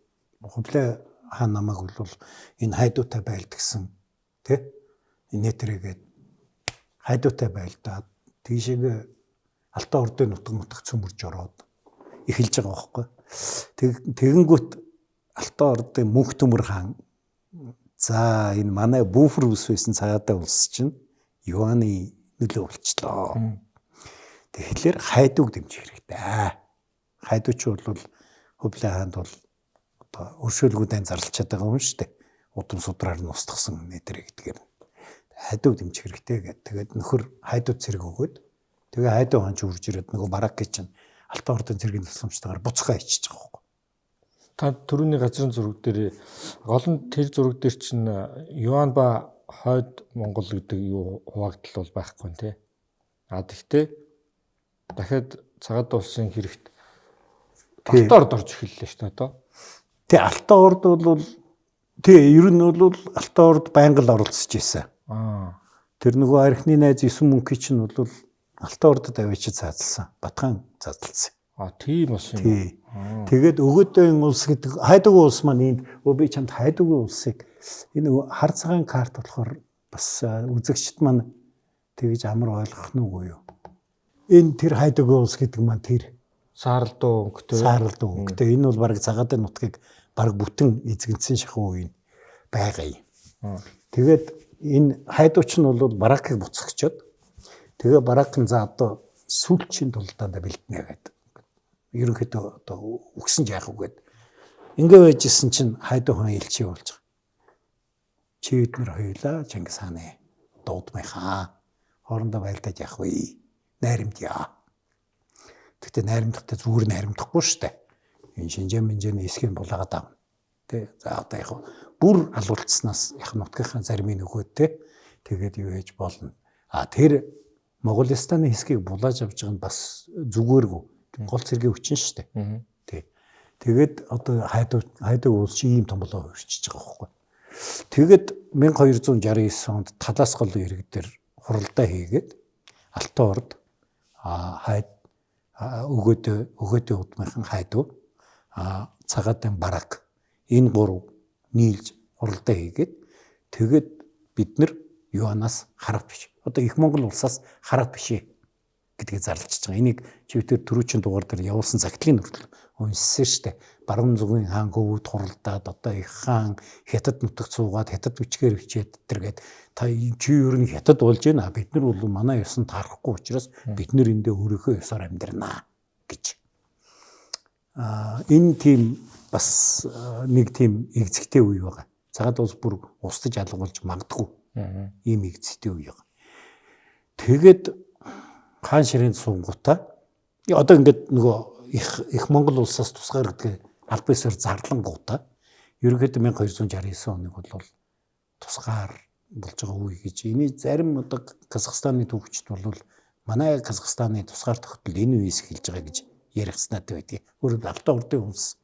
Хувлаа хаан намайг бол энэ хайдуутай байлдгсан тий нэтрэгээд хайдуутай байлдаад тийшээ Алтан ордын нутаг цөмөрж ороод эхэлж байгаа байхгүй. Тэгэнгүүт Алтан ордын Мөнх төмөр хаан за энэ манай Бүүфэр ус байсан цагаатай улс чинь Юаны нөлөө болчлоо. Тэгэхээр хайдууг дэмжих хэрэгтэй. Хайдууч бол Хувлаа хаанд бол одоо өршөөлгүүдэн зарлчаад байгаа юм шүү дээ. Удам судраар нь устгасан нэтэр гэдгээр. Хайдууг дэмжих хэрэгтэй гэдэг. Тэгээд нөхөр хайдууд зэрэг өгөөд тэгээ хайдуу хаан ч үрж ирээд нөгөө Барак чинь Алтан ордын цэргийн тусламжтайгаар буцхаа ичиж байгаа байхгүй. Та түрүүний газрын зураг дээр гол нь тэр зураг дээр чинь Юан ба хойд Монгол гэдэг юу хуваагдал бол байхгүй нэ. Тэгэхдээ дахиад цагаат улсын хэрэгт Алтан орд орж эхэллээ шүү дээ одоо. Тэгээ Алтан орд бол тэгээ ер нь бол Алтан орд байнга л оролцож ирсэн. Тэр нөгөө архины найз 9 мөнхий чинь бол Алтан ордод авчиж заазалсан. Батхан заазалсан. Тийм бас юм. Тэгээд өгөөдийн улс гэдэг хайдуугийн улс маань энд би чамд хайдуугийн улсыг энэ хар цагаан карт болохоор бас үзэгчд маань тэгж амар ойлгох нь үгүй юу. Энэ тэр хайдуугийн улс гэдэг маань тэр Сааралдуу өнгөтэй. Сааралдуу өнгөтэй. Энэ бол баг цагаатын нутгийг баг бүтэн эзэгэнсэн шахуу үе байгаа юм. Тэгээд энэ хайдууч нь бол Баракыг буцагчод тэгээ Барак нь за одоо сүлчийн тулдаанд бэлднэ гэдэг. Ерөнхийдөө одоо өгсөн ч яах вэ гэд. Ингээ байжсэн чинь хайдуу хаан элчий болж байгаа. Чи эднэр хоёулаа Чингис хааны дуудмынхаа хоорондоо байлдаж яах вэ? Найрамдъя. Тэгтээ найрамдахтай зүгээр найрамдахгүй шүү дээ. Энэ шинжээ минжээний эсхийн булаагаад аав. Тэ за одоо яг бүр алуулцснаас яг нутгийнхаа заримыг өгөөд тэ тэгээд юу хийж болно. Тэр Моголстаны хэсгийг булааж авч байгаа нь бас зүгээргүй. Гол цэргийн хүчин шүү дээ. Тий. Тэгээд одоо хайдуу улс чи ийм том болоо өрчиж байгаа байхгүй. Тэгээд 1269 онд Талаас голын иргэд дээр хуралдаа хийгээд Алтан орд өгөөдөө удмынхан хайдуу цагаатын Барак энэ гурав нийлж хуралдаа хийгээд тэгээд бид нар Юанаас хараад биш. Одоо их Монгол улсаас хараад биш гэдгийг зарлж байгаа. Энийг чивтэр түрүүчийн дугаар дээр явуулсан загтлын хүртэл унссан штэ. Баруун зүгийн хаан хөвд хуралдаад одоо их хаан хятад нутагт суугаад хятад хүчгээр хичээд тэргээд та чи юу н хятад болж байна. Бид нар бол манай ёсонд тарахгүй учраас бид нар эндээ өөрийнхөө ёсоор амьдрнаа гэж. Энэ тийм бас нэг тийм игзэгтэй үе байгаа. Цагаат улс бүр устж алгуулж магадгүй. Ийм игзэгтэй үе байгаа. Тэгээд хаан ширээн сунгуудаа одоо ингээд нөгөө их Монгол улсаас тусгаардаг аль бисээр зарлангуудаа ерөнхийдөө 1269 оныг бол тусгаар болж байгаа үе гэж. Эний зарим одоо Казахстаны түүхчд бол манай Казахстаны тусгаар тогтол энэ үеэс эхэлж байгаа гэж ярих санаатай байдаг. Өөрөөр Алтан ордын улс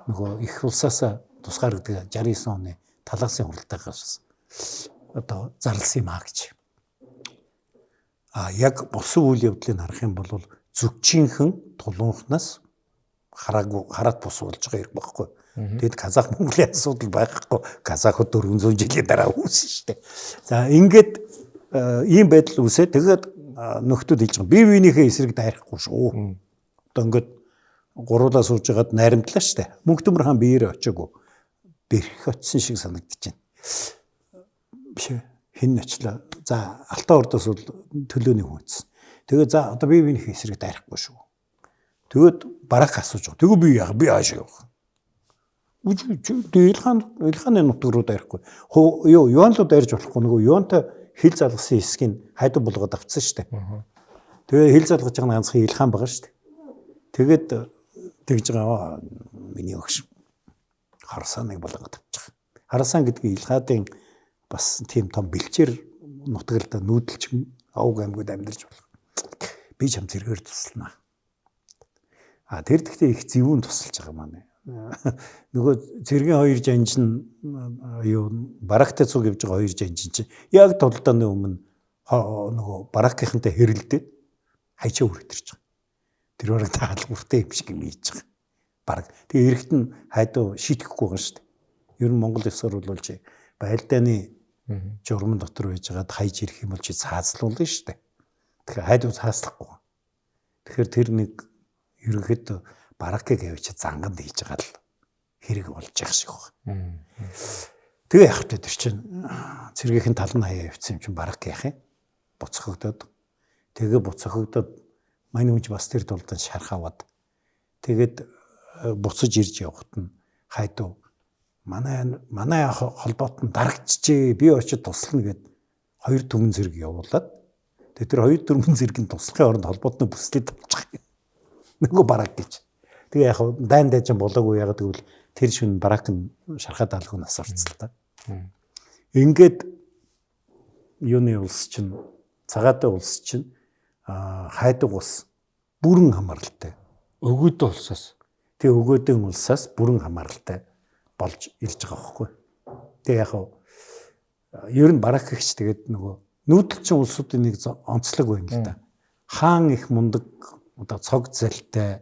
нөгөө их улсаас тусгаардаг 69 оны талаасын хуралдаагаас одоо зарласан юм а гэж. Яг болсон үйл явдлыг харах юм бол зүгчийнхэн тулуунхнаас хараад бус болж байгаа хэрэг байхгүй. Тэгэд Казах Монголын асуудал байхгүй. Казахд 400 жилийн дараа үүсэн шүү дээ. За ингээд ийм байдал үүсээ. Тэгээд нөхдүүд хэлж байгаа. Бие биенийхээ эсрэг дайрахгүй шүү. Одоо ингээд гуруулаа сууж байгаад найрамдлаа шүү дээ. Мөнх төмөр хаан биеэрээ очиагүй. Бэрх очсон шиг санагдаж байна. Биш ээ. Хэн очлаа. За Алтан ордоос бол төлөөний хүн үзсэн. Тэгээд за одоо бие биенийхээ эсрэг дайрахгүй шүү. Тэгээд бараг асууж байгаа. Тэгвэл би хаашаа явах. Илхааны нутаг руу дайрахгүй. Юан руу дайрж болохгүй. Нөгөө юантай хил залгасан хэсгийг хайдуу болгоод авцсан шүү дээ. Тэгээ хил залгаж байгаа нь ганцхан Илхан байгаа шүү дээ. Тэгээд тэгж байгаа миний өгш Харсаныг болгоод авчих. Харсан гэдэг Илхаадын бас тийм том бэлчээр нутагт нүүдэлч Авг аймагуд амьдарч болох. Би ч юм зэрэгээр туслана. Тэр гэхдээ их зөвүүн тусалж байгаа маань. Нөгөө цэргийн хоёр жанжин юу барактай цуг явж байгаа хоёр жанжин чинь яг толдооны өмнө нөгөө баракийнхантай хэрэлдээд хайчаа үргэлжлэж байгаа. Тэр бараг таалгууртай юм шиг юм хийж байгаа. Бараг. Тэгээ эрэхт нь хайдуу шийтгэхгүй байгаа шүү дээ. Ер нь Монгол ёсоор бол чи байлдааны журман дотор байжгаад хайж ирэх юм бол чи цаазлуулна шүү дээ. Тэгэхээр хайдуу цаазлахгүй. Тэгэхээр тэр нэг ерөнхийдөө баракыг явж занганд хийж байгаа л хэрэг болж явах шиг байна. Тэгээ явах тэр чинь цэргийнхэн тал нь хаяа явцсан юм чинь барак яах юм? Буцхогдоод. Тэгээ буцхогдоод мань хүнч бас тэр тулд шарх аваад тэгээд буцаж ирж явахт нь хайдуу манай холбоот нь дарагчжээ би очиж туслана гэд хоёр түмэн зэрэг явуулаад тэр хоёр түмэн зэргийн туслахын оронд холбоот нь бүслээд тавчих. Нөгөө барак гэж. Тэгээ яг дайн дайжин болоогүй ягаад гэвэл тэр шин барак нь шархаад алгуу нас орцол та. Ингээд юуны улс чинь цагаатай улс чинь хайдаг улс бүрэн хамааралтай. Өгөөдөө улсаас. Тэгээ өгөөдөө улсаас бүрэн хамааралтай болж ирж байгаа байхгүй. Тэгээ яг ер нь барак гихч тэгээд нөгөө нүүдэлчин улсуудын нэг онцлог байна л да. Хаан их мундаг одоо цог залтай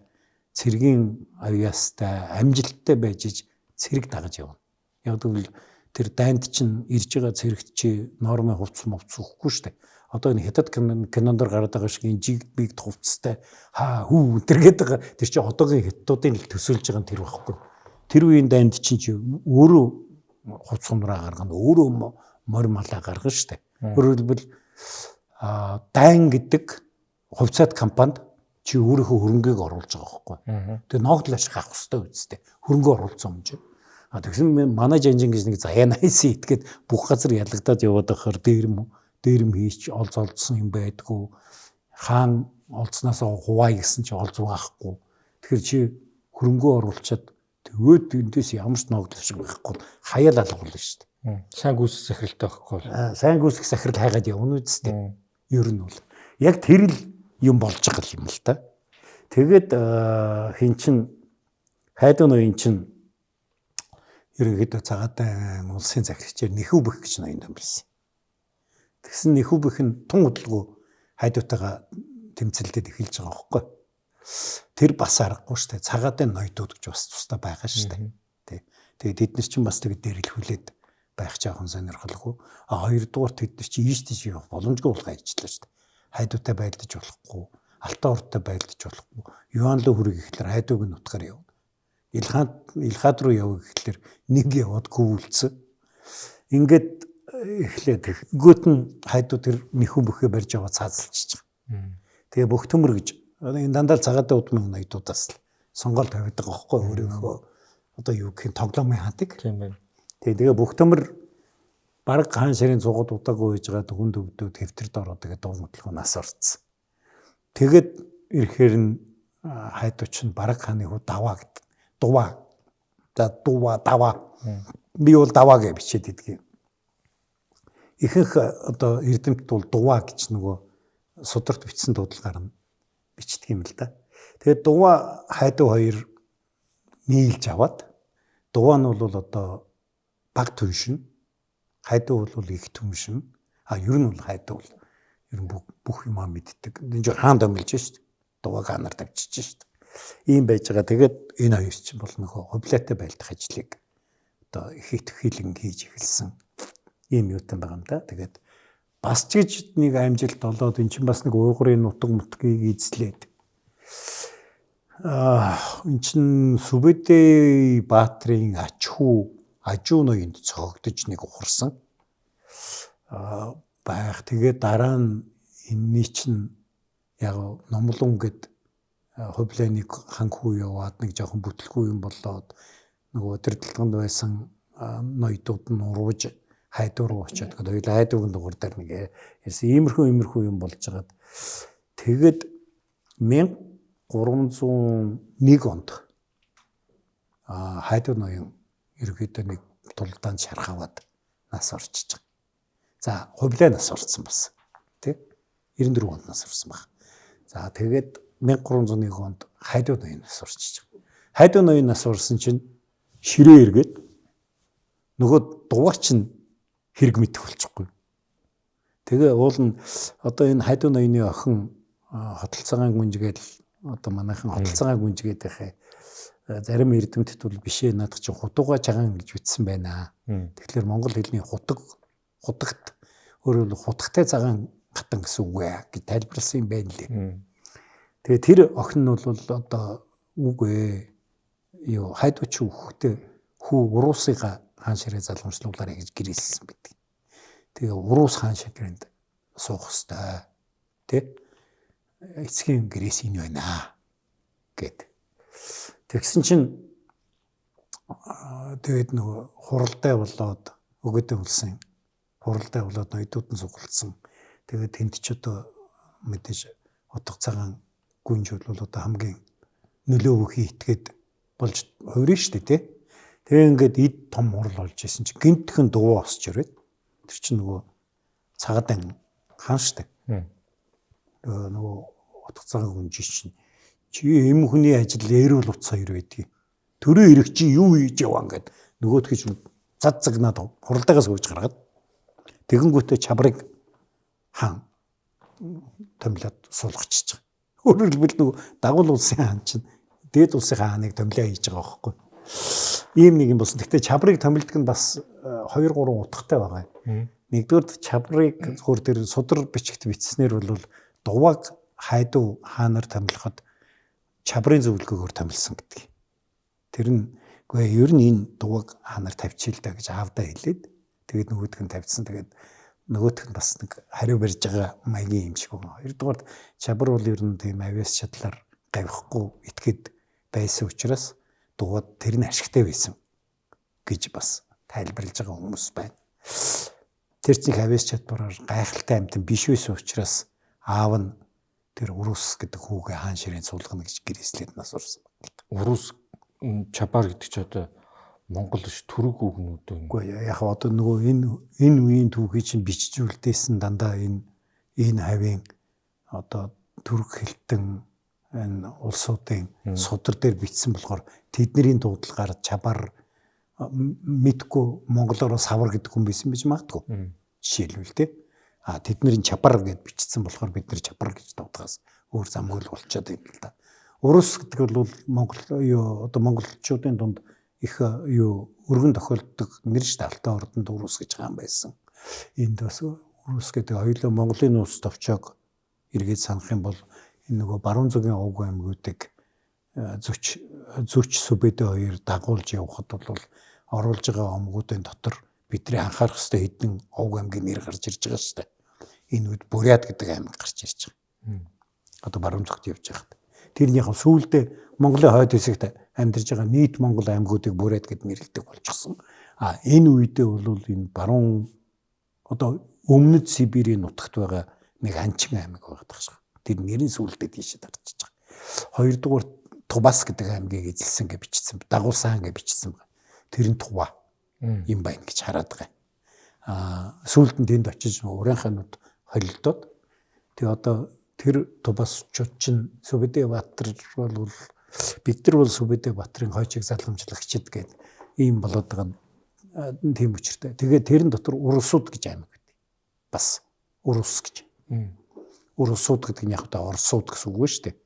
цэргийн авьяастай амжилттай байж цэрэг дагаж явна. Яг гэвэл тэр дайнд чинь ирж байгаа цэрэгт чи нормын хувцс мовц өгөхгүй шүү дээ. Одоо энэ хятад кинондор гараад байгаа шиг энэ жиг биг хувцстай хүү тэргээд байгаа тэр чи одоогийн хятадуудын л төсөөлж байгаа нь тэр байхгүй. Тэр үеийн дайнд чинь чи өөрөө хувцс нураа гаргана, өөрөө морь малаа гаргана шүү дээ. Өөрөөр хэлбэл дайн гэдэг хувьцаат компанид чи өөрийнхөө хөрөнгийг оруулж байгаа байхгүй. Тэгээ ногдол ашиг авах хэрэгтэй үстэй. Хөрөнгө оруулсан юм чи. Тэгсэн манай жанжин гэж нэг заяа найс итгээд бүх газар ялагдаад яваад байхаар дээрэм хийч олзолдсон юм байдгүй. Хаан олцноос хуваа гэсэн чи олз байхгүй. Тэгэхээр чи хөрөнгөө оруулчаад тэгээд эндээс ямар ч ногдол ашиг байхгүй хаяал алгуулна шүү дээ. Сайн гүйцэх сахиралтай байхгүй. Сайн гүйцэх сахирал хайгаад явна үстэй. Ер нь бол яг тэр л юм болж байгаа юм л та. Тэгээд хин чин хайдуу ноён чин ерөнхийдөө цагаатай улсын захирагчаар Нэхүү Бэх гэж ноён юм билсэн. Тэгсэн Нэхүү Бэх нь тун удалгүй хайдуутайгаа тэмцэлдээд эхэлж байгаа байхгүй. Тэр бас аргагүй шүү дээ. Цагаатай ноёдууд гэж бас тусдаа байгаа шүү дээ. Тэгээд тэд нар чинь бас тэгээд дээрэлхүүлээд байх жаахан сонирхолгүй. Хоёрдугаар тэд нар чинь ийш тийш явах боломжгүй болгоо ажиллаа шүү дээ. Хайдуутай байлдаж болохгүй, Алтан ордтой байлдаж болохгүй. Юан руу хүрэх ихлээр хайдуугийн нутгаар явна. Илхад руу явъя гэхлээр нэг яваад гүйлцэн. Ингээд эхлээд гүт нь хайдуу тэр нэхүү бүхээ барьж аваад цаазалчихж байгаа. Тэгээ бүх төмөр гэж энэ дандаа цагаатай удмын ноёдудаас л сонгол тавьдаг аахгүй өөрийнхөө одоо юу гэх юм тоглоомын хатыг. Тийм байна. Тэгээ бүх төмөр бараг хаан ширийн цугад удаагүй хийж байгаа хүнд өвдөө төвтөрд ороод тэгээ дуу модлого нас орцсон. Тэгээд ирэхээр нь хайдууч нь бараг хааны хүү даваа гэдэг. Дуваа. За дуваа даваа. Би бол даваа гэж бичээд идэх юм. Ихэнх одоо эрдэмтэд бол дуваа гэж нөгөө сударт бичсэн дуудлагаар нь бичдэг юм л да. Тэгээд дуваа хайдуу хоёр нийлж аваад дуваа нь бол одоо баг түншин, хайдуу бол их түншин. Ер нь бол хайдуу бол ер нь бүх юмаа мэддэг. Энэ хаан домилж шүү дээ. Дувааг ханаар тавьчих шүү дээ. Ийм байж байгаа. Тэгээд энэ хоёр чинь бол нөгөө хублаатай байлдах ажлыг одоо их ихтхийлэн хийж эхэлсэн. Ийм юутай байгаа юм да. Тэгээд бас ч гэж нэг амжилт олоод эн чинь бас нэг уйгурын нутаг мутгийг эзлээд эн чинь Сүбэдэ Баатрийн ажуу ноёнд цогдож нэг ухарсан байх. Тэгээд дараа нь энэний чинь яг номлон гэд хубланыг ханхуу яваад нэг жоохон бүтлгүй юм болоод нөгөө өдөртөлтөнд байсан ноёдууд нь урууж хайдуу руу очиод тэгээд хайдуугийн дугаар дээр нэг ярьсан иймэрхүү юм болж байгаад тэгээд 1301 онд хайдуу ноён ерөөдөө нэг тулдаанд шархаваад нас орчиж байгаа. За хублаа нас орсон бас тий 94 онд нас орсон баг. За тэгээд 1301 онд хайдуу ноён нас орчиж байгаа. Хайдуу ноён нас орсон чинь ширээ эргээд нөгөө дуваа чинь хэрэг мэдэх болчихгүй. Тэгээ уул нь одоо энэ хайдуу ноёны охин хотолцоогийн гүнжгээд одоо манайхан хотолцоогийн гүнжгээд байхаа зарим эрдэмтэд бол бишээ наадах чинь худууга чагаан гэж бичсэн байна. Тэгэхээр монгол хэлний худагт өөрөөр хутагтай цагаан гатан гэсэн үг ээ гэж тайлбарласан юм байна лээ. Тэгээ тэр охин нь бол одоо үгүй юу хайдууч хүүхдээ хүү уруусыга хаан ширээ залгамжлуулаарэ гэж гэрэлсэн байдаг. Тэгээ уруус хаан ширээнд суух хэвээр тий эцгийн гэрээс энэ байна гэд. Тэгсэн чинь тэгээд нөгөө хуралдай болоод өгөөдөө үлсэн. Хуралдай болоод ноёдууд нь сугалцсан. Тэгээд тэнд ч одоо мэдээж утга цагаан гүнж бол одоо хамгийн нөлөө бүхий итгээд болж хувирна шүү дээ тий. Тэгээ ингээд эд том хурал болж исэн чинь гинтхэн дуу осч ирээд тэр чинь нөгөө цагаадан хаан шүү дээ. Нөгөө утга цагаан гүнж чинь чи эм хүний ажил эрүүл утас хоёр байдгийг. Төрөө ирэх чи юу хийж яваа ингээд нөгөөдгөө чинь зад загнаад хуралдаагаас хөөж гаргаад тэгэнгүүтээ чабрыг хаан томлоод суулгачихж байгаа. Өөрөөр хэлбэл нөгөө дагуул улсын хаан чинь дээд улсын хааныг томлоо хийж байгаа байхгүй. Ийм нэг юм болсон. Гэхдээ чабрыг томилдог нь бас 2-3 утгатай байгаа юм. Нэгдүгээр чабрыг зөвхөн тэр судар бичигт бичснээр бол дувааг хайдуу хаанаар томилоход чабрын зөвлөгөөгөөр томилсон гэдэг. Тэр нь үгүй ер нь энэ дувааг хаанаар тавьчихъя л да гэж аавдаа хэлээд тэгээд нөгөөдг нь тавьчихсан. Тэгээд нөгөөх нь бас нэг хариу барьж байгаа маягийн юм шиг байна. Хоёрдугаар чабар бол ер нь тийм авиас чадлаар гавихгүй итгээд байсан учраас дугад тэр нь ашигтай байсан гэж бас тайлбарлаж байгаа хүмүүс байна. Тэр чинь авиас чадвараар гайхалтай амтан биш байсан учраас аав нь тэр урус гэдэг хүүгээ хаан ширээн суулгана гэж гэрээслээд нас орсон. Урус чабар гэдэг ч одоо Монгол ш түрэг үгнүүд үү? Үгүй яг одоо нөгөө энэ үеийн түүхий чинь бичжүүлдээсэн дандаа энэ хавийн одоо түрэг хэлтэн энэ улсуудын судар дээр бичсэн болохоор тэдний дуудлагаар чабар мэдгүй монголоор савар гэдэг хүн байсан байж магадгүй. Жишээлбэл тий. Тэдний чабар гэд бичсэн болохоор бид нар чабар гэж дуудгаас өөр замгүй л болчиход байна л да. Урус гэдэг бол одоо монголчуудын дунд их өргөн тохиолддог нэрж талтай ордонд урус гэж хаан байсан. Энд бас урус гэдэг хоёулаа Монголын улс товчоог эргээд санах юм бол энэ нөгөө баруун зүгийн овг аймагуудыг зүч сүбэдэ хоёр дагуулж явхад бол оруулж байгаа омгуудын дотор бидний анхаарах ёстой хэдэн овг аймгийн нэр гарч ирж байгаа шүү дээ. Энэ үед Бурят гэдэг аймаг гарч ирж байгаа. Одоо баруун зүгт явж байхад. Тэрнийх нь сүүлдээ Монголын хойд хэсэгт амьдарж байгаа нийт Монгол аймагуудыг Бурят гэд нэрлэдэг болчихсон. Энэ үедээ бол энэ баруун одоо өмнөд Сибирийн нутагт байгаа нэг анчин аймаг байгаад байгаа шүү. Тэр нэрийн сүүлдээ тийшээ дарчиж байгаа. Хоёрдугаар Тубас гэдэг аймгийг эзэлсэн гэж бичсэн. Дагуулсан гэж бичсэн байна. Тэр нь Тува юм байна гэж хараад байгаа. Сүүлд нь тэнд очиж урeenханууд холилдоод тэгээ одоо тэр Тубасчууд чинь Сүбэдэ Баатар бол бид нар бол Сүбэдэ Баатарын хойчийг залгамжлагчид гэдэг ийм болоод байгаа тийм учиртай. Тэгээ тэрэн дотор Урусууд гэж аймаг байдаг. Бас Урус гэж. Урусууд гэдэг нь яг та Оросууд гэсэн үг шүү дээ.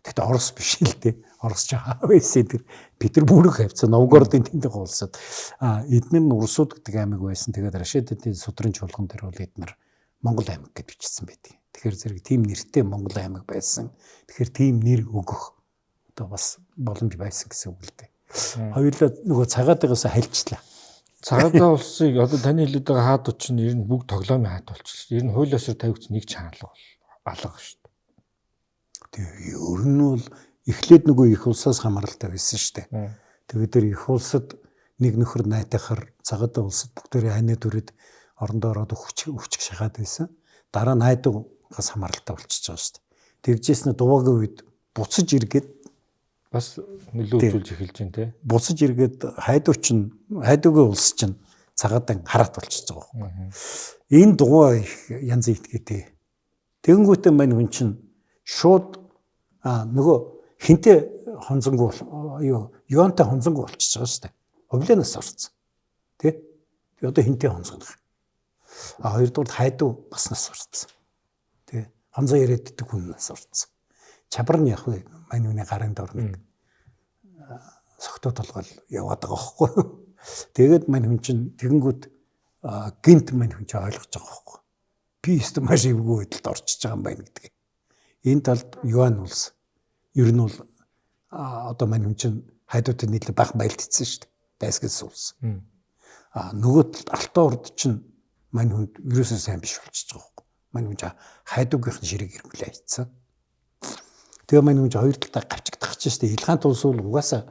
Гэхдээ Орос биш л дээ. Орос ч хаав байсан тэр Петербург хавцаа Новгородын тэнд улсад. Эдгээр нь Урусууд гэдэг аймаг байсан. Тэгээд Рашидын судрын чуулган дээр бол эдгээр Монгол аймаг гэж бичсэн байдаг. Тэгэхээр зэрэг тийм нэртэй Монгол аймаг байсан. Тэгэхээр тийм нэр өгөх одоо бас боломж байсан гэсэн үг л дээ. Хоёулаа нөгөө цагаатайгаас хальчлаа. Цагаатаа улсыг одоо таны хэлээд байгаа хаад уч нь ер нь бүгд тоглоомын хаад болчихсон. Ер нь хууль ёсоор тавигдсан нэг чаналга алга шүү дээ. Тэгээ ер нь бол эхлээд нөгөө их улсаас хамааралтай байсан шүү дээ. Тэгээд тэр их улсад нэг нөхөр найтахаар цагаатаа улсад бүгдээрээ ханаа дүрэд орондоо ороод өвчих шахаад байсан. Дараа найдагаас хамааралтай болчихж байгаа шүү дээ. Тэгжсэн нь дуугийн үед буцаж иргээд бас нөлөө үзүүлж эхэлж байна те. Буцаж иргээд хайдуугийн улс чинь цагаатаа хараат болчихж байгаа байхгүй. Энэ дугаа их янз итгээтэй. Тэгэнгүүтээ мань хүн чинь шууд нөгөө хинтээ хонзонгоо юантай хонзонгоо болчихж байгаа шүү дээ. Хувлаанаас орсон. Тэ? Одоо хинтээ хонзонгох. Хоёрдугаар хайдуу бас нас орсон. Тэ? Хонзоо яриад идэх хүнээс орсон. Чабар нь яг мань хүний гарын дор нэг согтоо толгол яваад байгаа байхгүй. Тэгээд мань хүн чинь тэгэнгүүт гинт мань хүн чинь ойлгож байгаа байхгүй. Би өстө маш эвгүй байдалд орчиж байгаа юм байна гэдгийг. Энэ талд юан улс ер нь бол одоо мань хүн чинь хайдуудад нийлээ бах байлдчихсан шүү дээ. Дайсгээс улс. Нөгөө талд алтан урд чинь мань хүн ерөөсөө сайн биш болчихж байгаа байхгүй. Мань хүн хайдуугийнх нь ширэг ирмэлээ хийцэн. Тэгээ мань хүн хоёр талдаа гавчигдах гэж штэ. Илгаан тулс бол угаасаа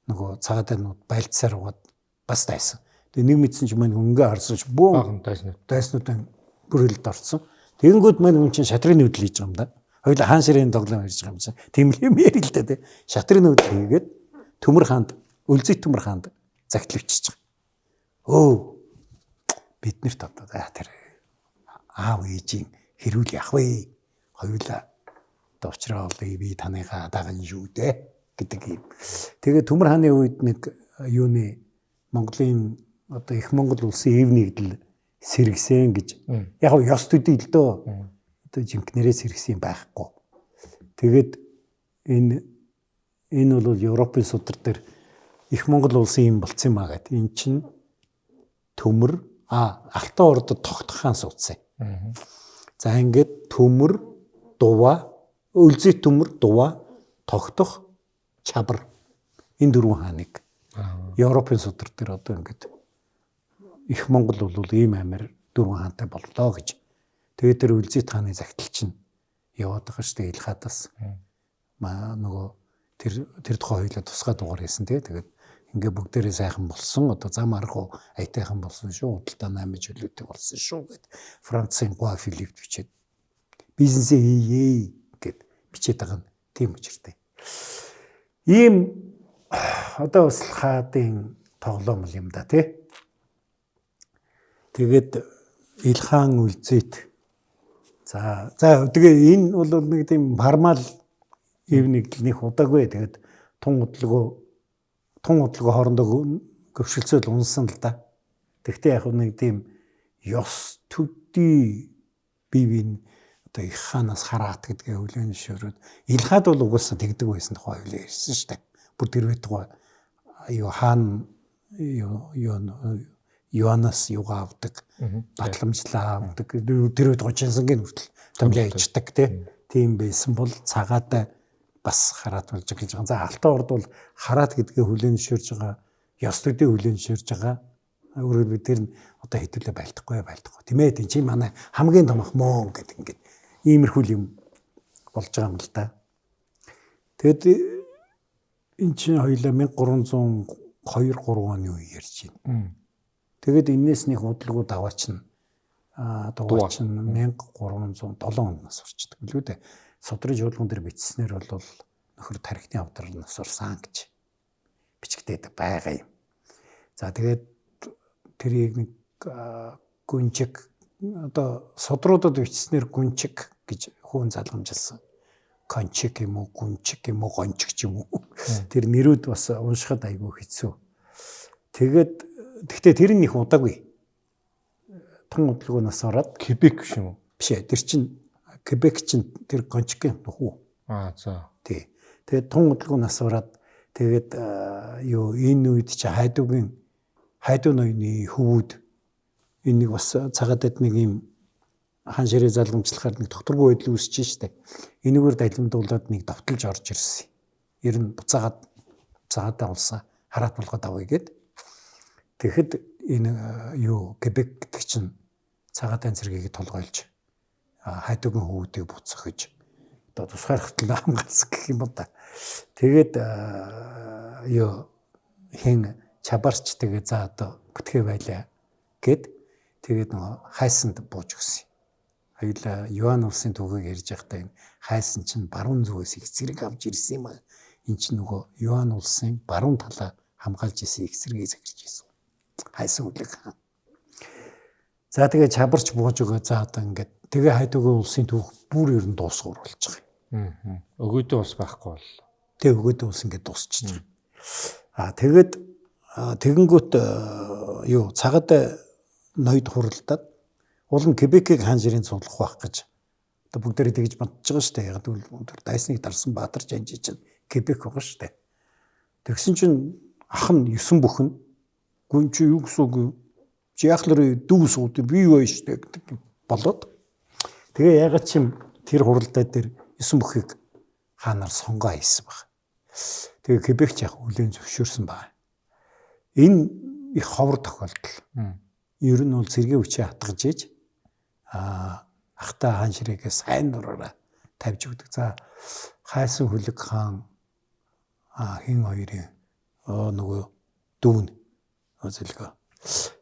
нөгөө цагаатайнууд байлцсаар угаад бас дайсан. Тэгээ нэг мэдсэн чи мань хөнгөө харсан чи бөө дайснуудын бүрэлд орсон. Тэгэнгүүт мань хүн чинь шатрын нүүдэл хийж байгаа юм да. Хоёул хаан ширээний тоглоом хийж байгаа юм чинь. Тийм юм яри л дээ. Шатрын нүүдэл хийгээд Төмөр хаанд, Үлзий Төмөр хаанд загталвчиж байгаа. Бид нарт одоо тэр аав ээжийн хэрүүл яах вэ? Хоёулаа очроо олъё би таныхаа даган шүү дээ гэдэг юм. Тэгээ Төмөр хааны үед нэг юуны Монголын одоо их Монгол улсын эв нэгдэл сэргсэн гэж яг ёс төдий л дөө одоо жинкнэрээ сэргсэн байхгүй. Тэгээд энэ бол Европын судар дээр их Монгол улсын юм болцсон маа гэд. Эн чинь Төмөр Алтан урдад тогтох хаан суудсан. За ингээд Төмөр, Дува, Үлзий Төмөр, Дува, тогтох, Чабар энэ дөрвөн хааныг Европын судар дээр одоо ингээд их Монгол бол ийм амир дөрвөн хаантай боллоо гэж. Тэгээд тэр Үлзий хааны загтал чинь яваад байгаа шүү дээ Илхадаас. Нөгөө тэр тухай хоёлаа тусгай дугаар хийсэн тэгээд ингээ бүгдээрээ сайхан болсон. Одоо зам арга аятайхан болсон шүү. Худалдаа 8 жилүүтэй болсон шүү гэд Францын Гуа Филипп бичээд бизнесээ хийе гэд бичээд байгаа нь тийм учиртай. Ийм одоо бас хаадын тоглоом юм да тий. Тэгээд Илхан Үлзийт за тэгээ энэ бол нэг тийм формал эв нэгдлийнх удаагүй. Тэгээд тун удалгүй хоорондоо гөвшилцэл унсан л да. Тэгтээ яг нэг тийм ёс төдий бие одоо их хаанаас хараат гэдгээ хүлээн зөвшөөрөөд Илхад бол угаасаа тэгдэг байсан тухай хүлээн ирсэн шүү дээ. Бүр тэр байтугай хаан Юанаас юга авдаг, батламжлаа авдаг. Тэр үед 30 сангийн хүртэл томлоо ичдэг тийм байсан бол цагаатай бас хараат болж эхэлж байгаа. За Алтан орд бол хараат гэдгээ хүлээн зөвшөөрж байгаа, ёс төдий хүлээн зөвшөөрж байгаа. Өөрөөр бид тэр нь одоо хэдүүлээ байлдахгүй. Тийм ээ, тийм чи манай хамгийн томх мөн гэдэг ингээд иймэрхүү юм болж байгаа юм л да. Тэгэд энэ чинь хоёлаа 1302-3 оны үе ярьж байна. Тэгэд энэс нэг удалгууд аваач нь дууч нь 1307 оноос орчдөг билүү дээ. Содрын жуулган дээр бичснээр бол нөхөр тархины авдралнаас орсон гэж бичигдээд байгаа юм. За тэгээд тэрийг нэг гүнчиг одоо содруудад бичснээр гүнчиг гэж хүүн залгамжилсан. Кончиг юм уу, гүнчиг юм уу, гончиг ч юм уу. Тэр нэрүүд бас уншихад айгүй хэцүү. Тэгээд гэхдээ тэр нь их удаагүй. Тун удалгуунаас ороод Кебек биш юм уу? Биш ээ. Тэр чинь Кебек чинь тэр гончгийн хүү. За. Тий. Тэгээд тун удалгуунаас ороод тэгээд энэ үед чи хайдуугийн ноёны хөвүүд энэ нэг бас цагаатад нэг юм хан ширээ залгамжлахаар нэг докторгүй байдал үүсэж штэ. Энэгээр далимдуулаад нэг давталж орж ирсэн. Ер нь буцаагаадаа болсон хараат болгоод авъя гэд. Тэгэхэд энэ Кебек гэдэг чинь цагаатайн цэргийг толгойлж хайдуугийн хөвүүдийг буцахж одоо тусгаархтал хамгаалсан гэх юм ба. Тэгээд хэн чабарч тэгээ за одоо бүтгэ байлаа гэд тэгээд нөгөө хайсанд бууж өгсөн. Хоёулаа Йоан улсын түүхийг ярьж байхдаа энэ хайсан чинь баруун зүгээс их зэрэг авч ирсэн юм аа. Энд чинь нөгөө Йоан улсын баруун талаа хамгаалж исэн их зэрэгээ захирч исэн. Хайсан үлэг. За тэгээ чабарч бууж өгөө за одоо ингээд тэгээ хайдуугийн улсын түүх бүр ер нь дуусгуур болж байгаа юм. Өгөөдөө ус байхгүй бол. Тэгээ өгөөдөө ус ингээд дуусчихж байгаа. Тэгээд тэгэнгүүт цагаад ноёд хуралдаад улам Кебекийг хан ширийн цуглах байх гэж одоо бүгдээрээ тэгж бодож байгаа шүү дээ. Яг л дайсныг дарсан Баатар Жанжи чинь Кебек байгаа шүү дээ. Тэгсэн чинь ах нь 9 бүхэн гүн чи юу гэсэн үг чи яхлаар дүүс үүд би юу шүү дээ гэдэг болоод тэгээ ягаад чим тэр хуралдаа дээр 9 бүхийг хаанаар сонгоо хийсэн баг. Тэгээ Кебек ч яг хүлээн зөвшөөрсөн баг. Энэ их ховор тохиолдол. Ер нь бол цэргийн хүчээ хатгаж ээж ахтай хан ширээгээ сайн дураараа тавьж өгдөг. За хайсан хүлэг хаан хин хоёрын нөгөө дүүн зэлгөө.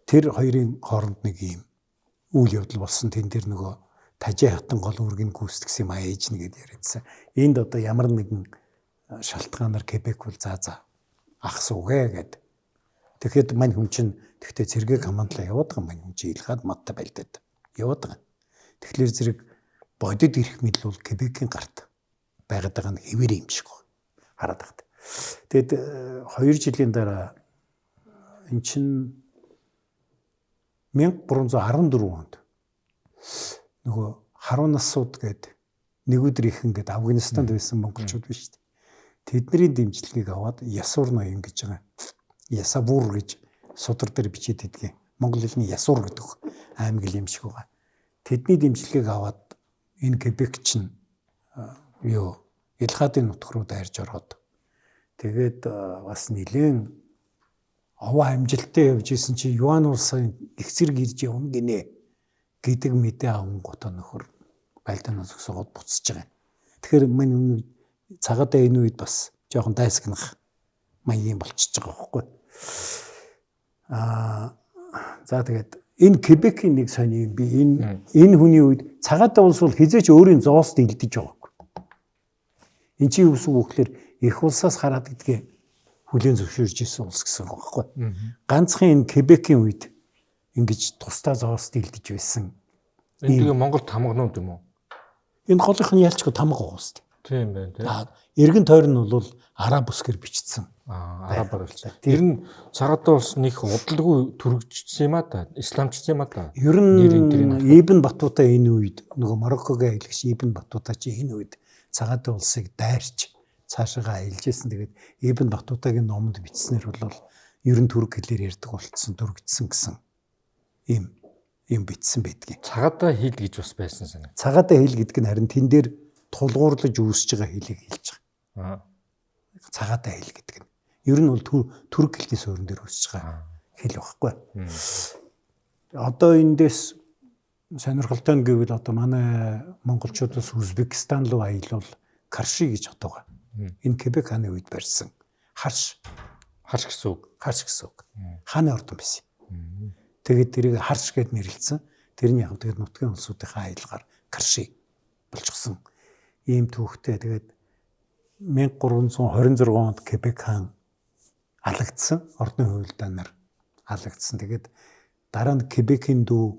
Тэр хоёрын хооронд нэг юм үйл явдал болсон. Тэн дээр нөгөө тажи хатан гол үргийг гүйцэтгсэн юм ээж нэгэд яриадсан. Энд одоо ямар нэгэн шалтгаанаар Кебек бол за ахс үгээ гэд. Тэгэхэд мань хүн чинь тэгтээ цэргийг хамаандлаа яваад байгаа мань хүн чинь илгаад мадтай байлдаад яваад байгаа. Тэгэхээр зэрэг бодит ирэх мэдл бол Кебекийн гарт байгаад байгаа нь хэвээр юм шиг байна. Хараад багт. Тэгэд 2 жилийн дараа эн чинь 1314 онд нөгөө Харун насууд гээд нэг өдөр ихэн гээд Афганистанд байсан монголчууд биш үү? Тэдний дэмжлэгийг аваад Ясуур ноён гэж байгаа. Ясавур гэж судар дээр бичиж идэгэн. Монгол хэлний Ясуур гэдэг аймаг юм шиг байгаа. Тэдний дэмжлэгийг аваад энэ Кебек чинь Илхаадын нутг руу дайрж ороод тэгээд бас нэлээд овоо амжилттай явж исэн чи Юан улсын их зэрэг ирж явна гинэ гэдэг мэдээ авангуудаа нөхөр байлдаанаас өсгөөд буцаж байгаа. Тэгэхээр мань цагаатаа энэ үед бас жоохон дайсагнах маягийн болчихж байгаа байхгүй. За тэгээд энэ Кебекийн нэг сони би энэ хүний үед цагаатаа улс бол хизээч өөрийн зоост илдэж байгаагүй. Энд чи юу гэсэн үг гэхээр их улсаас хараад гэдгээ хүлээн зөвшөөрж исэн улс гэсэн үг байхгүй. Ганцхан энэ Кебекийн үед ингэж тусдаа зоост илдэж байсан. Энэ тэгээ Монголд хамгнууд юм уу? Энэ голынх нь ялчгүй тамга уус. Тийм байна тийм. Эргэн тойр нь бол араб бүсгээр бичсэн. Арабаар болчихсон. Тэр нь цагаатаа улс нэг удалгүй төрөгжсөн юм а та. Исламчсан юм а та. Ер нь Ибн Батута энэ үед нөгөө Мароккогийн аялагч Ибн Батута чи энэ үед цагаатаа улсыг дайрч цаашаа аялжсэн. Тэгээд Ибн Батутагийн номонд бичснээр бол ер нь түрк хэлээр ярьдаг болцсон, дөрөгдсөн гэсэн юм бичсэн байдгийг. Цагаатаа хэл гэж бас байсан санаа. Цагаатаа хэл гэдэг нь харин тэн дээр тулгуурлаж үүсэж байгаа хэлийг хэлж байгаа. Цагаатай хэл гэдэг нь. Ер нь бол түрк хэлний суурин дээр үүсэж байгаа хэл багхгүй. Одоо эндээс сонирхолтой нь гэвэл одоо манай монголчуудаас Узбекистан руу аялал карши гэж одоо байгаа. Энэ Кебек хааны үед барьсан харш гэсэн үг. Хааны ордон байсан. Тэгээд тэрийг харш гэд нэрлэлсэн. Тэрний яг тэгээд нутгийн улсуудынхаа аялгаар карши болчихсон. Ийм түүхтэй. Тэгээд 1326 онд Кебек хаан алагдсан. Ордны хувилдаанаар алагдсан. Тэгээд дараа нь Кебекийн дүү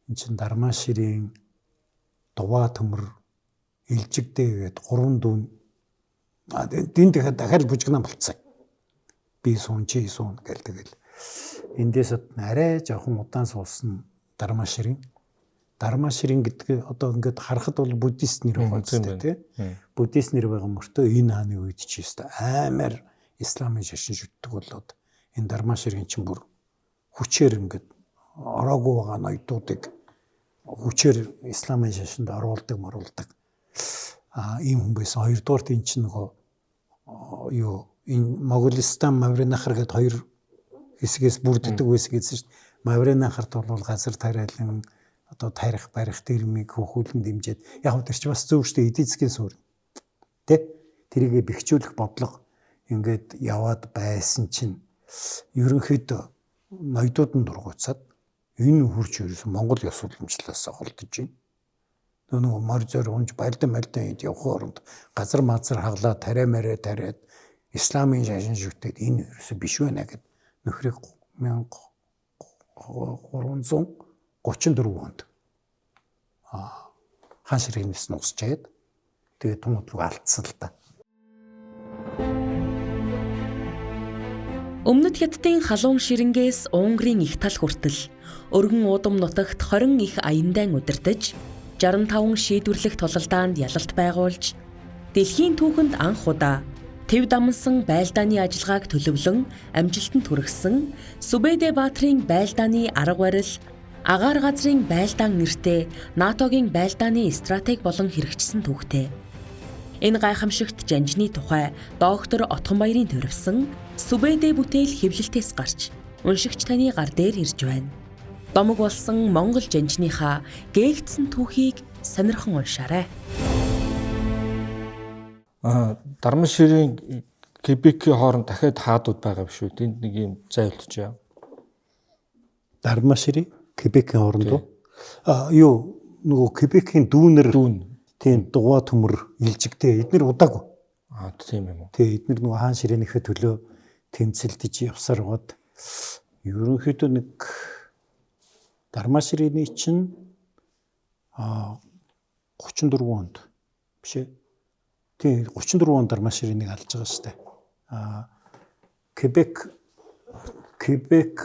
энэ чин Дармаширийн Дуваа төмөр Илжигдээ гээд 3 дүү энд дахиад бүжигнаа болцсон. Би суун чи суун гэл тэгэл эндээс арай жоохон удаан суулсан Дармаширийн гэдэг одоо ингээд харахад бол буддист нэр байгаа зү тий. Буддист нэр байгаа мөртөө энэ хааны үед чи өстө аймаар исламын шашин шүтдэг болоод энэ Дармаширийн чинь бүр хүчээр ингээд ороогүй байгаа ноёдуудыг хүчээр исламын шашинд оруулдаг. Ийм хүн байсан. Хоёрдугаар энэ чинь нөгөө энэ Моголистан Мавренахар гэдэг хоёр хэсгээс бүрддэг байсан гэсэн чинь Мавренахарт бол газар тариалан одоо тарих барих тэрмийг хөхүүлэн дэмжиж яг тэр чи бас зөв штэ эдийн засгийн суурь тэ тэрийгэ бэхжүүлэх бодлого ингээд яваад байсан чинь ерөнхийдөө ноёдууд нь дургуйцаад энэ хурж ерөөсөн Монгол ёс уламжлалаас холдож байна. Нөгөө морзор унж байлдан энд явах оронд газар мазар хаглаа тариа мэрэ тариад исламын шашин шүтээд энэ ерөөсө биш байна гэд нөхрийг 1334 онд хаан ширхэгнээс нь усчээд тэгээд томд руу алдсан л та. Өмнөд хятадын халуун ширэнгээс Унгарын их тал хүртэл өргөн уудам нутагт 20 их аяндан удирдах 65 шийдвэрлэх тулалдаанд ялалт байгуулж дэлхийн түүхэнд анх удаа тэв дамсан байлдааны ажиллагааг төлөвлөн амжилтанд хүргэсэн Сүбэдэ Баатрийн байлдааны арга барил агаар газрын байлдаан нэртэй НАТОгийн байлдааны стратеги болон хэрэгжсэн түүхтэй. Энэ гайхамшигт жанжны тухай доктор Отгонбаярын төрөвсөн Сүбэдэ бүтээл хэвлэлтээс гарч уншигч таны гар дээр ирж байна. Домог болсон Монгол жанжныхаа гээгдсэн түүхийг сонирхон уншаарай. Дармаширийн Кебекийн хооронд дахиад хаадууд байгаа биш үү? Тэнд нэг юм зай болчих яа. Дармаширийн Кебекийн хооронд нөгөө Кебекийн дүүнэр тийм Дуваа төмөр Илжигдээ эднэр удаагүй. Тийм юм уу. Тий эднэр нөгөө хаан ширээнийхээ төлөө тэмцэлдэж явсаар гоод ерөнхийдөө нэг Дармаширийн чинь 34 онд биш ээ. Тийм 34 онд Дармаширийг алж байгаа шүү дээ. Кебек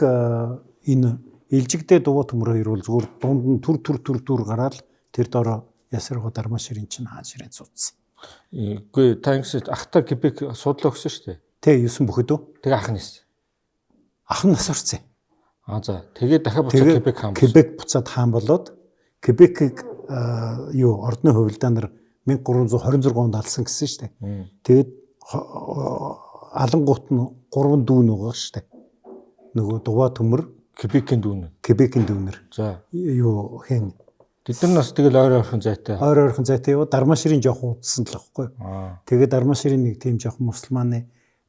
энэ Илжигдээ Дуваа төмөр хоёр бол зүгээр дунд нь түр гараад тэр дороо ясаргуу Дармаширийн чинь хаан ширээн цуцсан. Үгүй таньс ахта Кебек судлаа өгсөн шүү дээ. Тэ 9 бүхэдөө. Тэгээ ах нь. Ах нь нас орсон. За тэгээд дахиад буцаад Кебек хаан. Кебек буцаад хаан болоод Кебекийг ордны хувилдаанаар 1326 онд алсан гэсэн шүү дээ. Тэгээд алангуут нь 3 дүүн байгаа шүү дээ. Нөгөө Дуваа төмөр Кебекийн дүүнэр. За хэн тэд нар нас тэгэл ойрхон зайтай. Ойрхон зайтай яваа Дармаширийн жоохон удсан л байхгүй. Тэгээд Дармаширийн нэг тийм жоохон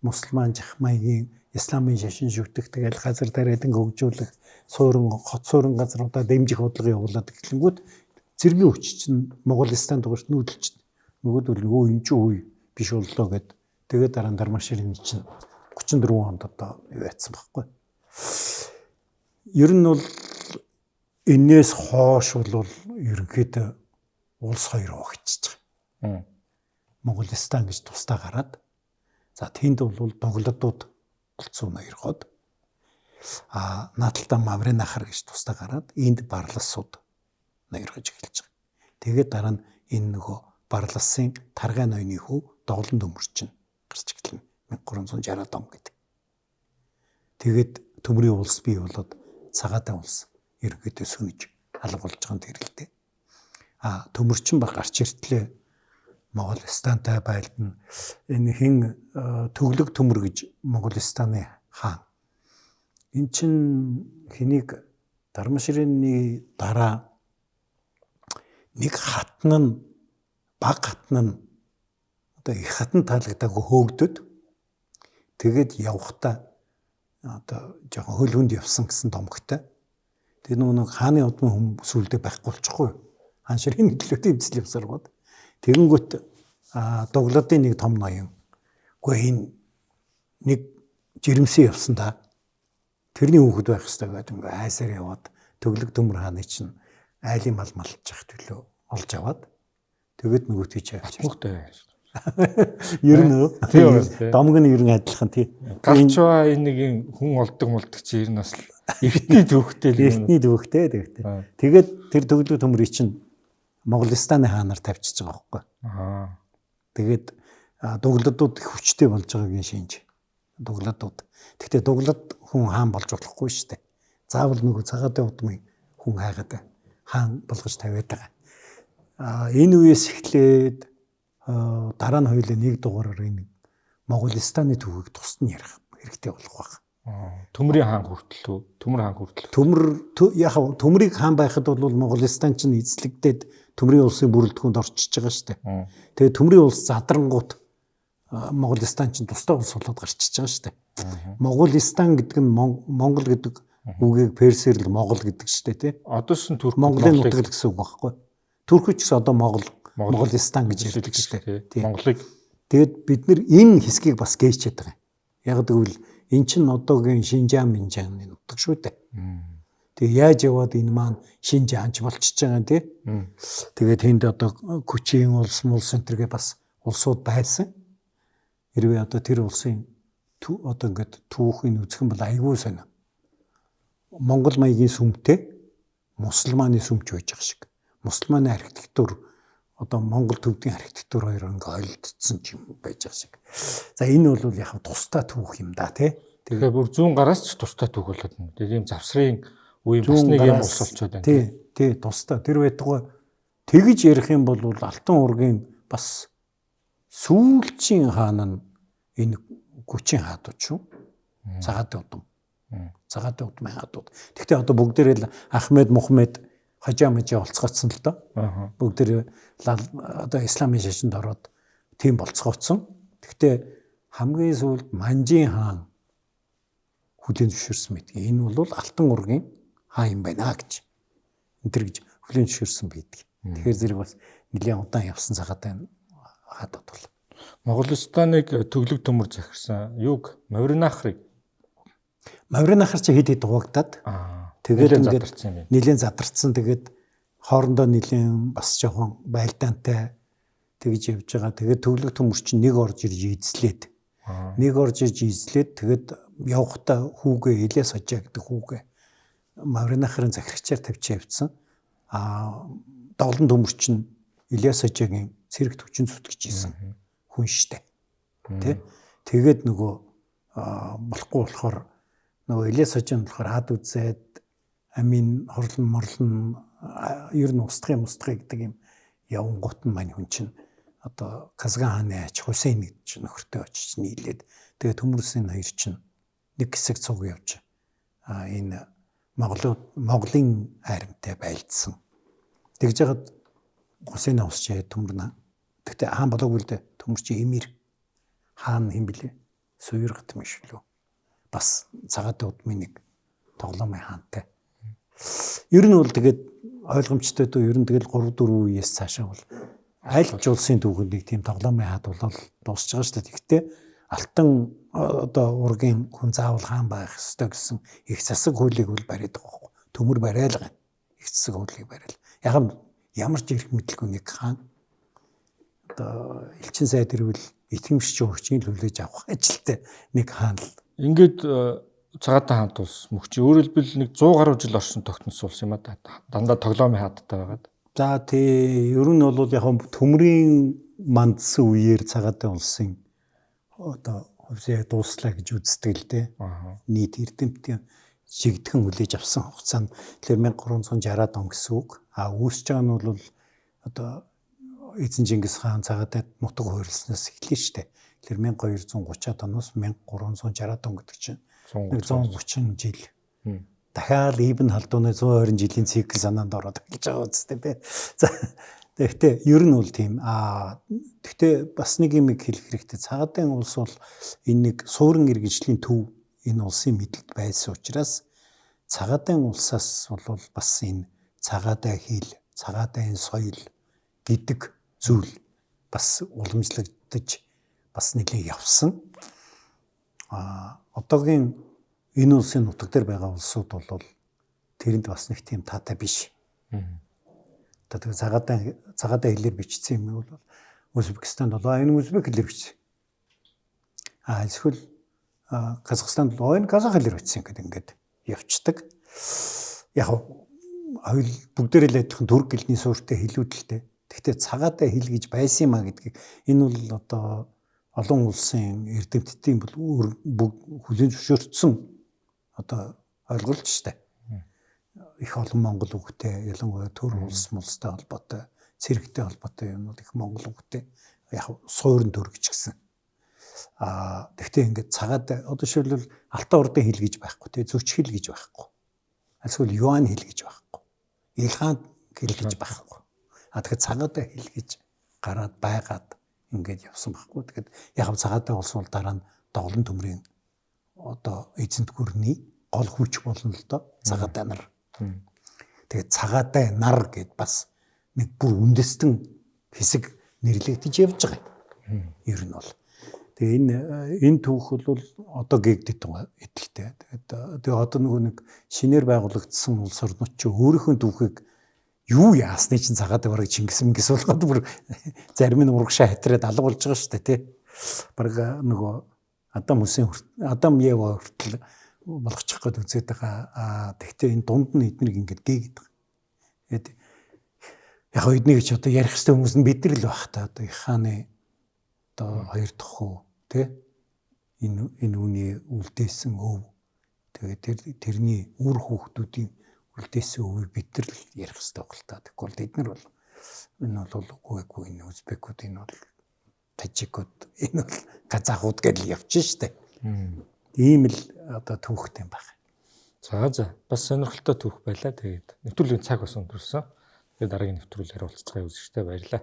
мусульман жахмайгийн исламын шашин шүтэх тэгэл газар тариадан хөгжүүлэх хот суурин газруудаа дэмжих бодлого явуулаад эхлэнгүүт зэргийн хүч чинь Моголистан дугаарт нүүдэлч нөгөөдөл энэ ч үе биш боллоо гэд тэгээд дараа нь Дармаширийн чинь 34 онд одоо юу яатсан байхгүй. Ер нь бол энээс хойш бол ерөнхийдөө улс хоёр огцож байгаа. Моголистан гэж тусдаа гараад за тэнд бол доглодууд болцсон хоёрход нааталтаа Мавренахар гэж тусдаа гараад энд барласууд ноёргож эхэлж байгаа. Тэгээд дараа нь энэ нөгөө барласын таргай ноёны хүү доглон төмөр чинь гарч эхэлнэ 1360 он гэдэг. Тэгээд төмрийн улс бий болоод цагаатай улс ерөнхийдөө сүнэж алга болж байгаа юм тэрэлтэй. Төмөрчин баг гарч иртлээ Монголстантай байлдана. Энэ хин төглөг төмөр гэж Монголстаны хаан. Эн чин хэнийг Дармаширны дараа нэг хатан нь баг хатан нь одоо их хатан таалагдаагүй хөөгдөд тэгээд явхдаа одоо жоохон хөлгөнд явсан гэсэн домогтой. Тэр нэг хааны удмын хүн сүлдээ байхгүй болчихгүй. Хаан ширийн төлөөд имцэл явсаар гоод. Тэгэнгүүт дуглаадын нэг том ноён. Гэхдээ энэ нэг жирэмсэн явсан да. Тэрний хүүхэд байх хэрэгтэй гэдэг ингээ айсаар яваад төглөг төмөр хааны чинь айлын мал малчих төлөө олж аваад тэгээд нөгөөтгий чавж Хүүхдээ. ер нь домог нь ер нь адилхан тий. Галчва энэ нэг хүн олдог чи ер нь бас эртний төвхтэй л юм. Эртний төвхтэй тэгтээ. Тэгээд тэр төглөг төмөрийг чинь Монголстаны хаанаар тавьчихж байгаа байхгүй. Тэгээд дуглаадууд их хүчтэй болж байгаагийн шинж. Дуглаадууд. Гэхдээ дуглаад хүн хаан болж болохгүй шүү дээ. Заавал нөгөө цагаатын удмын хүн хайгаад хаан болгож тавиад байгаа. Энэ үеэс эхлээд дараа нь хоёулаа нэг дугаараар энэ Монголстаны төвийг тусад нь ярих хэрэгтэй болох баг. Төмрийн хаан хүртэл үү? Төмөр хаан хүртэл. Яг төмрийг хаан байхад бол Монголстан чинь эзлэгдээд төмрийн улсын бүрэлдэхүүнд орчиж байгаа шүү дээ. Тэгээ төмрийн улс задрангууд Монголстан чинь тусдаа улс болоод гарчиж байгаа шүү дээ. Монголстан гэдэг нь Монгол гэдэг үгийг персээр л Монгол гэдэг шүү дээ тий. Одоо шин Турк Монголын нутаг гэсэн үг байхгүй. Туркч ч одоо Монголстан гэж хэлдэг шүү дээ. Монголыг тэгээд бид нэр энэ хэсгийг бас гээчээд байгаа юм. Яг гэвэл эн чинь одоогийн Шинжаан Минжааны нутаг шүү дээ. Тэгээ яаж яваад энэ маань Шинжаанч болчихж байгаа тий. Тэгээд тэнд одоо Күчийн улс центргээ бас улсууд байсан. Хэрвээ одоо тэр улсын одоо ингээд түүхийг үзэх юм бол айгүй сонио. Монгол маягийн сүмтэй мусульманы сүмч байж байгаа шиг. Мусульманы архитектур одоо Монгол төвдийн архитектур хоёр ингээ холилдсон юм байж байгаа шиг. За энэ бол яг тусдаа түүх юм да тий. Тэгэхээр бүр зүүн гараас ч тусдаа түүх болоод байна. Тийм завсрын үеийн бас нэг юм ус болчиход байна. Тий, тусдаа. Тэр байтугай тэгж ярих юм бол Алтан ургийн бас сүүлчийн хаан нь энэ Күчийн хаадууд шүү. Цагаатын удам. Цагаатын удмын хаадууд. Гэхдээ одоо бүгдээрээ л Ахмед, Мухаммед хажаа мажаа олцгоцсон л доо. Бүгдээрээ одоо исламын шашинд ороод тийм болцгооцсон. Гэхдээ хамгийн сүүлд Манжийн хаан хүлээн зөвшөөрсөн мэдгийг. Энэ бол Алтан ургийн хаан юм байна гэж. Энд тэр гэж хүлээн зөвшөөрсөн байдаг. Тэгэхээр зэрэг бас нэлээд удаан явсан цагаатай хаадууд бол. Монголстаныг төглөг төмөр захирсан юг Мавринахрыг чи хэд хэд дугагдаад тэгээд ингээд нэлээд задарсан. Тэгээд хоорондоо нэлээд бас жоохон байлдаантай тэгж явж байгаа. Тэгээд төглөг төмөр чинь нэг орж ирж эзлээд тэгээд явхдаа хүүгээ Илиас хажаа гэдэг хүүгээ Мавринахрын захирагчаар тавьж явцсан. Доглон төмөр чинь Илиас хажаагийн цэрэг төвчин зүтгэж ийсэн хүн штэ. Тэ? Тэгээд нөгөө болохгүй болохоор нөгөө Илиас хажаа нь болохоор хад үзээд амин хорлон ер нь устгах гэдэг юм явангуут нь мань хүн чинь одоо Казган хааны ач Хусейн гэж нөхөртөө очиж нийлээд тэгээд төмөрсийн хоёр чинь нэг хэсэг цуг явж энэ Монголын айрамтай байлдсан. Тэгж яагаад Хусейн усчээ төмөрнө. Тэгтээ хаан болоогүй л дээ. Төмөр чи эмир хаан хэм блэ? Суйргат юм шүү лөө. Бас цагаатын удмын нэг тоглоомын хаантай. Ер нь бол тэгээд ойлгомжтой дөө ер нь тэгэл 3-4 үеэс цаашаа бол аль ч улсын түүхэнд нэг тийм тоглоомын хаад бол дуусч байгаа шүү дээ. Гэхдээ Алтан одоо ургийн хүн заавал хаан байх ёстой гэсэн их засаг хуулийг бол бариад байгаа байхгүй. Төмөр барайл гэн. Их засаг хуулийг барайл. Ямар ч эрх мэдлгүй нэг хаан одоо элчин сайд ирвэл итгэмжч өгчийн л хүлээж авах ажилтай нэг хаан л. Ингээд цагаatan хаант улс мөхч өөрөөр хэлбэл нэг 100 гаруй жил орсон тогтносон улс юм а дандаа тоглоомын хаадтай байгаад. За тий ер нь бол яг төмрийн мандсан үеэр цагаatan улсын одоо хувьсаа дууслаа гэж үздэг л дээ. Нийт эрдэмтдийн жигдхэн хүлээж авсан хугацаанд тэгэхээр 1360-аад он гэсэн үг. Үүсэж байгаа нь бол одоо эзэн Чингис хаан цагаатайд нутаг хуйрлснаас эхлэн штэ. Тэгэхээр 1230-аад оноос 1360-аад он гэдэг чинь 130 жил. Дахиад Ибн Халдуны 120 жилийн цикл санаанд ороод эхэлж байгаа үстэй тий. За тэгтээ ер нь бол тийм тэгтээ бас нэг юм хэлэх хэрэгтэй. Цагаатайн улс бол энэ нэг суурин иргэжлийн төв энэ улсын мэдлэлд байсан учраас цагаатайн улсаас бол бас энэ цагаатай хил, цагаатай соёл гэдэг зүйл бас уламжлагдаж бас нэлээд явсан. Одоогийн энэ улсын нутаг дээр байгаа улсууд бол тэрэнд бас нэг тийм таатай биш. Одоо цагаатай хэлээр бичсэн юм бол Узбекистанд бол энэ узбек хэлээр бичсэн. Эсвэл Казахстанд бол энэ казах хэлээр бичсэн ингээд явцдаг. Яг хоёул бүгдээрээ л адилхан түрк хэлний суурьтай хэлүүд л дээ. Гэхдээ цагаатай хэл гэж байсан юм а гэдгийг энэ бол одоо олон улсын эрдэмтдийн хүлээн зөвшөөрсөн одоо ойлголт шүү дээ. Их олон монгол үгтэй, ялангуяа төр улс мулстай холбоотой, цэрэгтэй холбоотой юмнууд их монгол үгтэй. Яг суурин төр гэж гисэн. Тэгтээ ингээд цагаатай одоо шилбэл Алтай урдын хэл гэж байхгүй тий, зөч хэл гэж байхгүй. Эсвэл юан хэл гэж байхгүй. Илхан хэл гэж байхгүй. Тэгэхээр цагаатай хэл гэж гараад байгаад ингээд явсан байхгүй. Тэгэхээр яг цагаатай болсон бол дараа нь доголон төмрийн одоо эзэнт гүрний гол хүч болно л доо цагаатай нар. Тэгээд цагаатай нар гэд бас нэг бүр үндэстэн хэсэг нэрлэгдэж явж байгаа. Ер нь бол. Тэгээ энэ түүх бол одоо гэгдэт байгаа эдэлтэй. Тэгээд одоо нэг шинээр байгуулагдсан улс орнууд ч өөрийнхөө түүхийг юу яасны чинь цагаатай бараг Чингис болгоод бүр зарим нь урагшаа хатраад алга болж байгаа шүү дээ тий. Бараг нөгөө Адам Ева хүртэл болгочих гээд үзээд байгаа. Тэгтээ энэ дунд нь эднийг ингээд гээгээд байгаа. Яг эднийг ч одоо ярих хэвээр хүмүүс нь бид нар л байх та. Одоо их хааны одоо хоёр дахь хүү тий. Энэ үний үлдээсэн өв. Тэгээд тэрний үр хүүхдүүдийн үлдээсэн өвийг бид нар л ярих хэвээр байна л та. Тэгвэл эднэр бол энэ бол үгүй энэ узбекууд энэ бол тажикууд энэ бол казахууд гэж явчих штэ. Ийм л одоо түүхтэй юм байна. За бас сонирхолтой түүх байлаа. Тэгээд нэвтрүүлгийн цаг бас өнгөрсөн. Тэгээд дараагийн нэвтрүүлгээр уулзцгаая үзэгчтэй баярлалаа.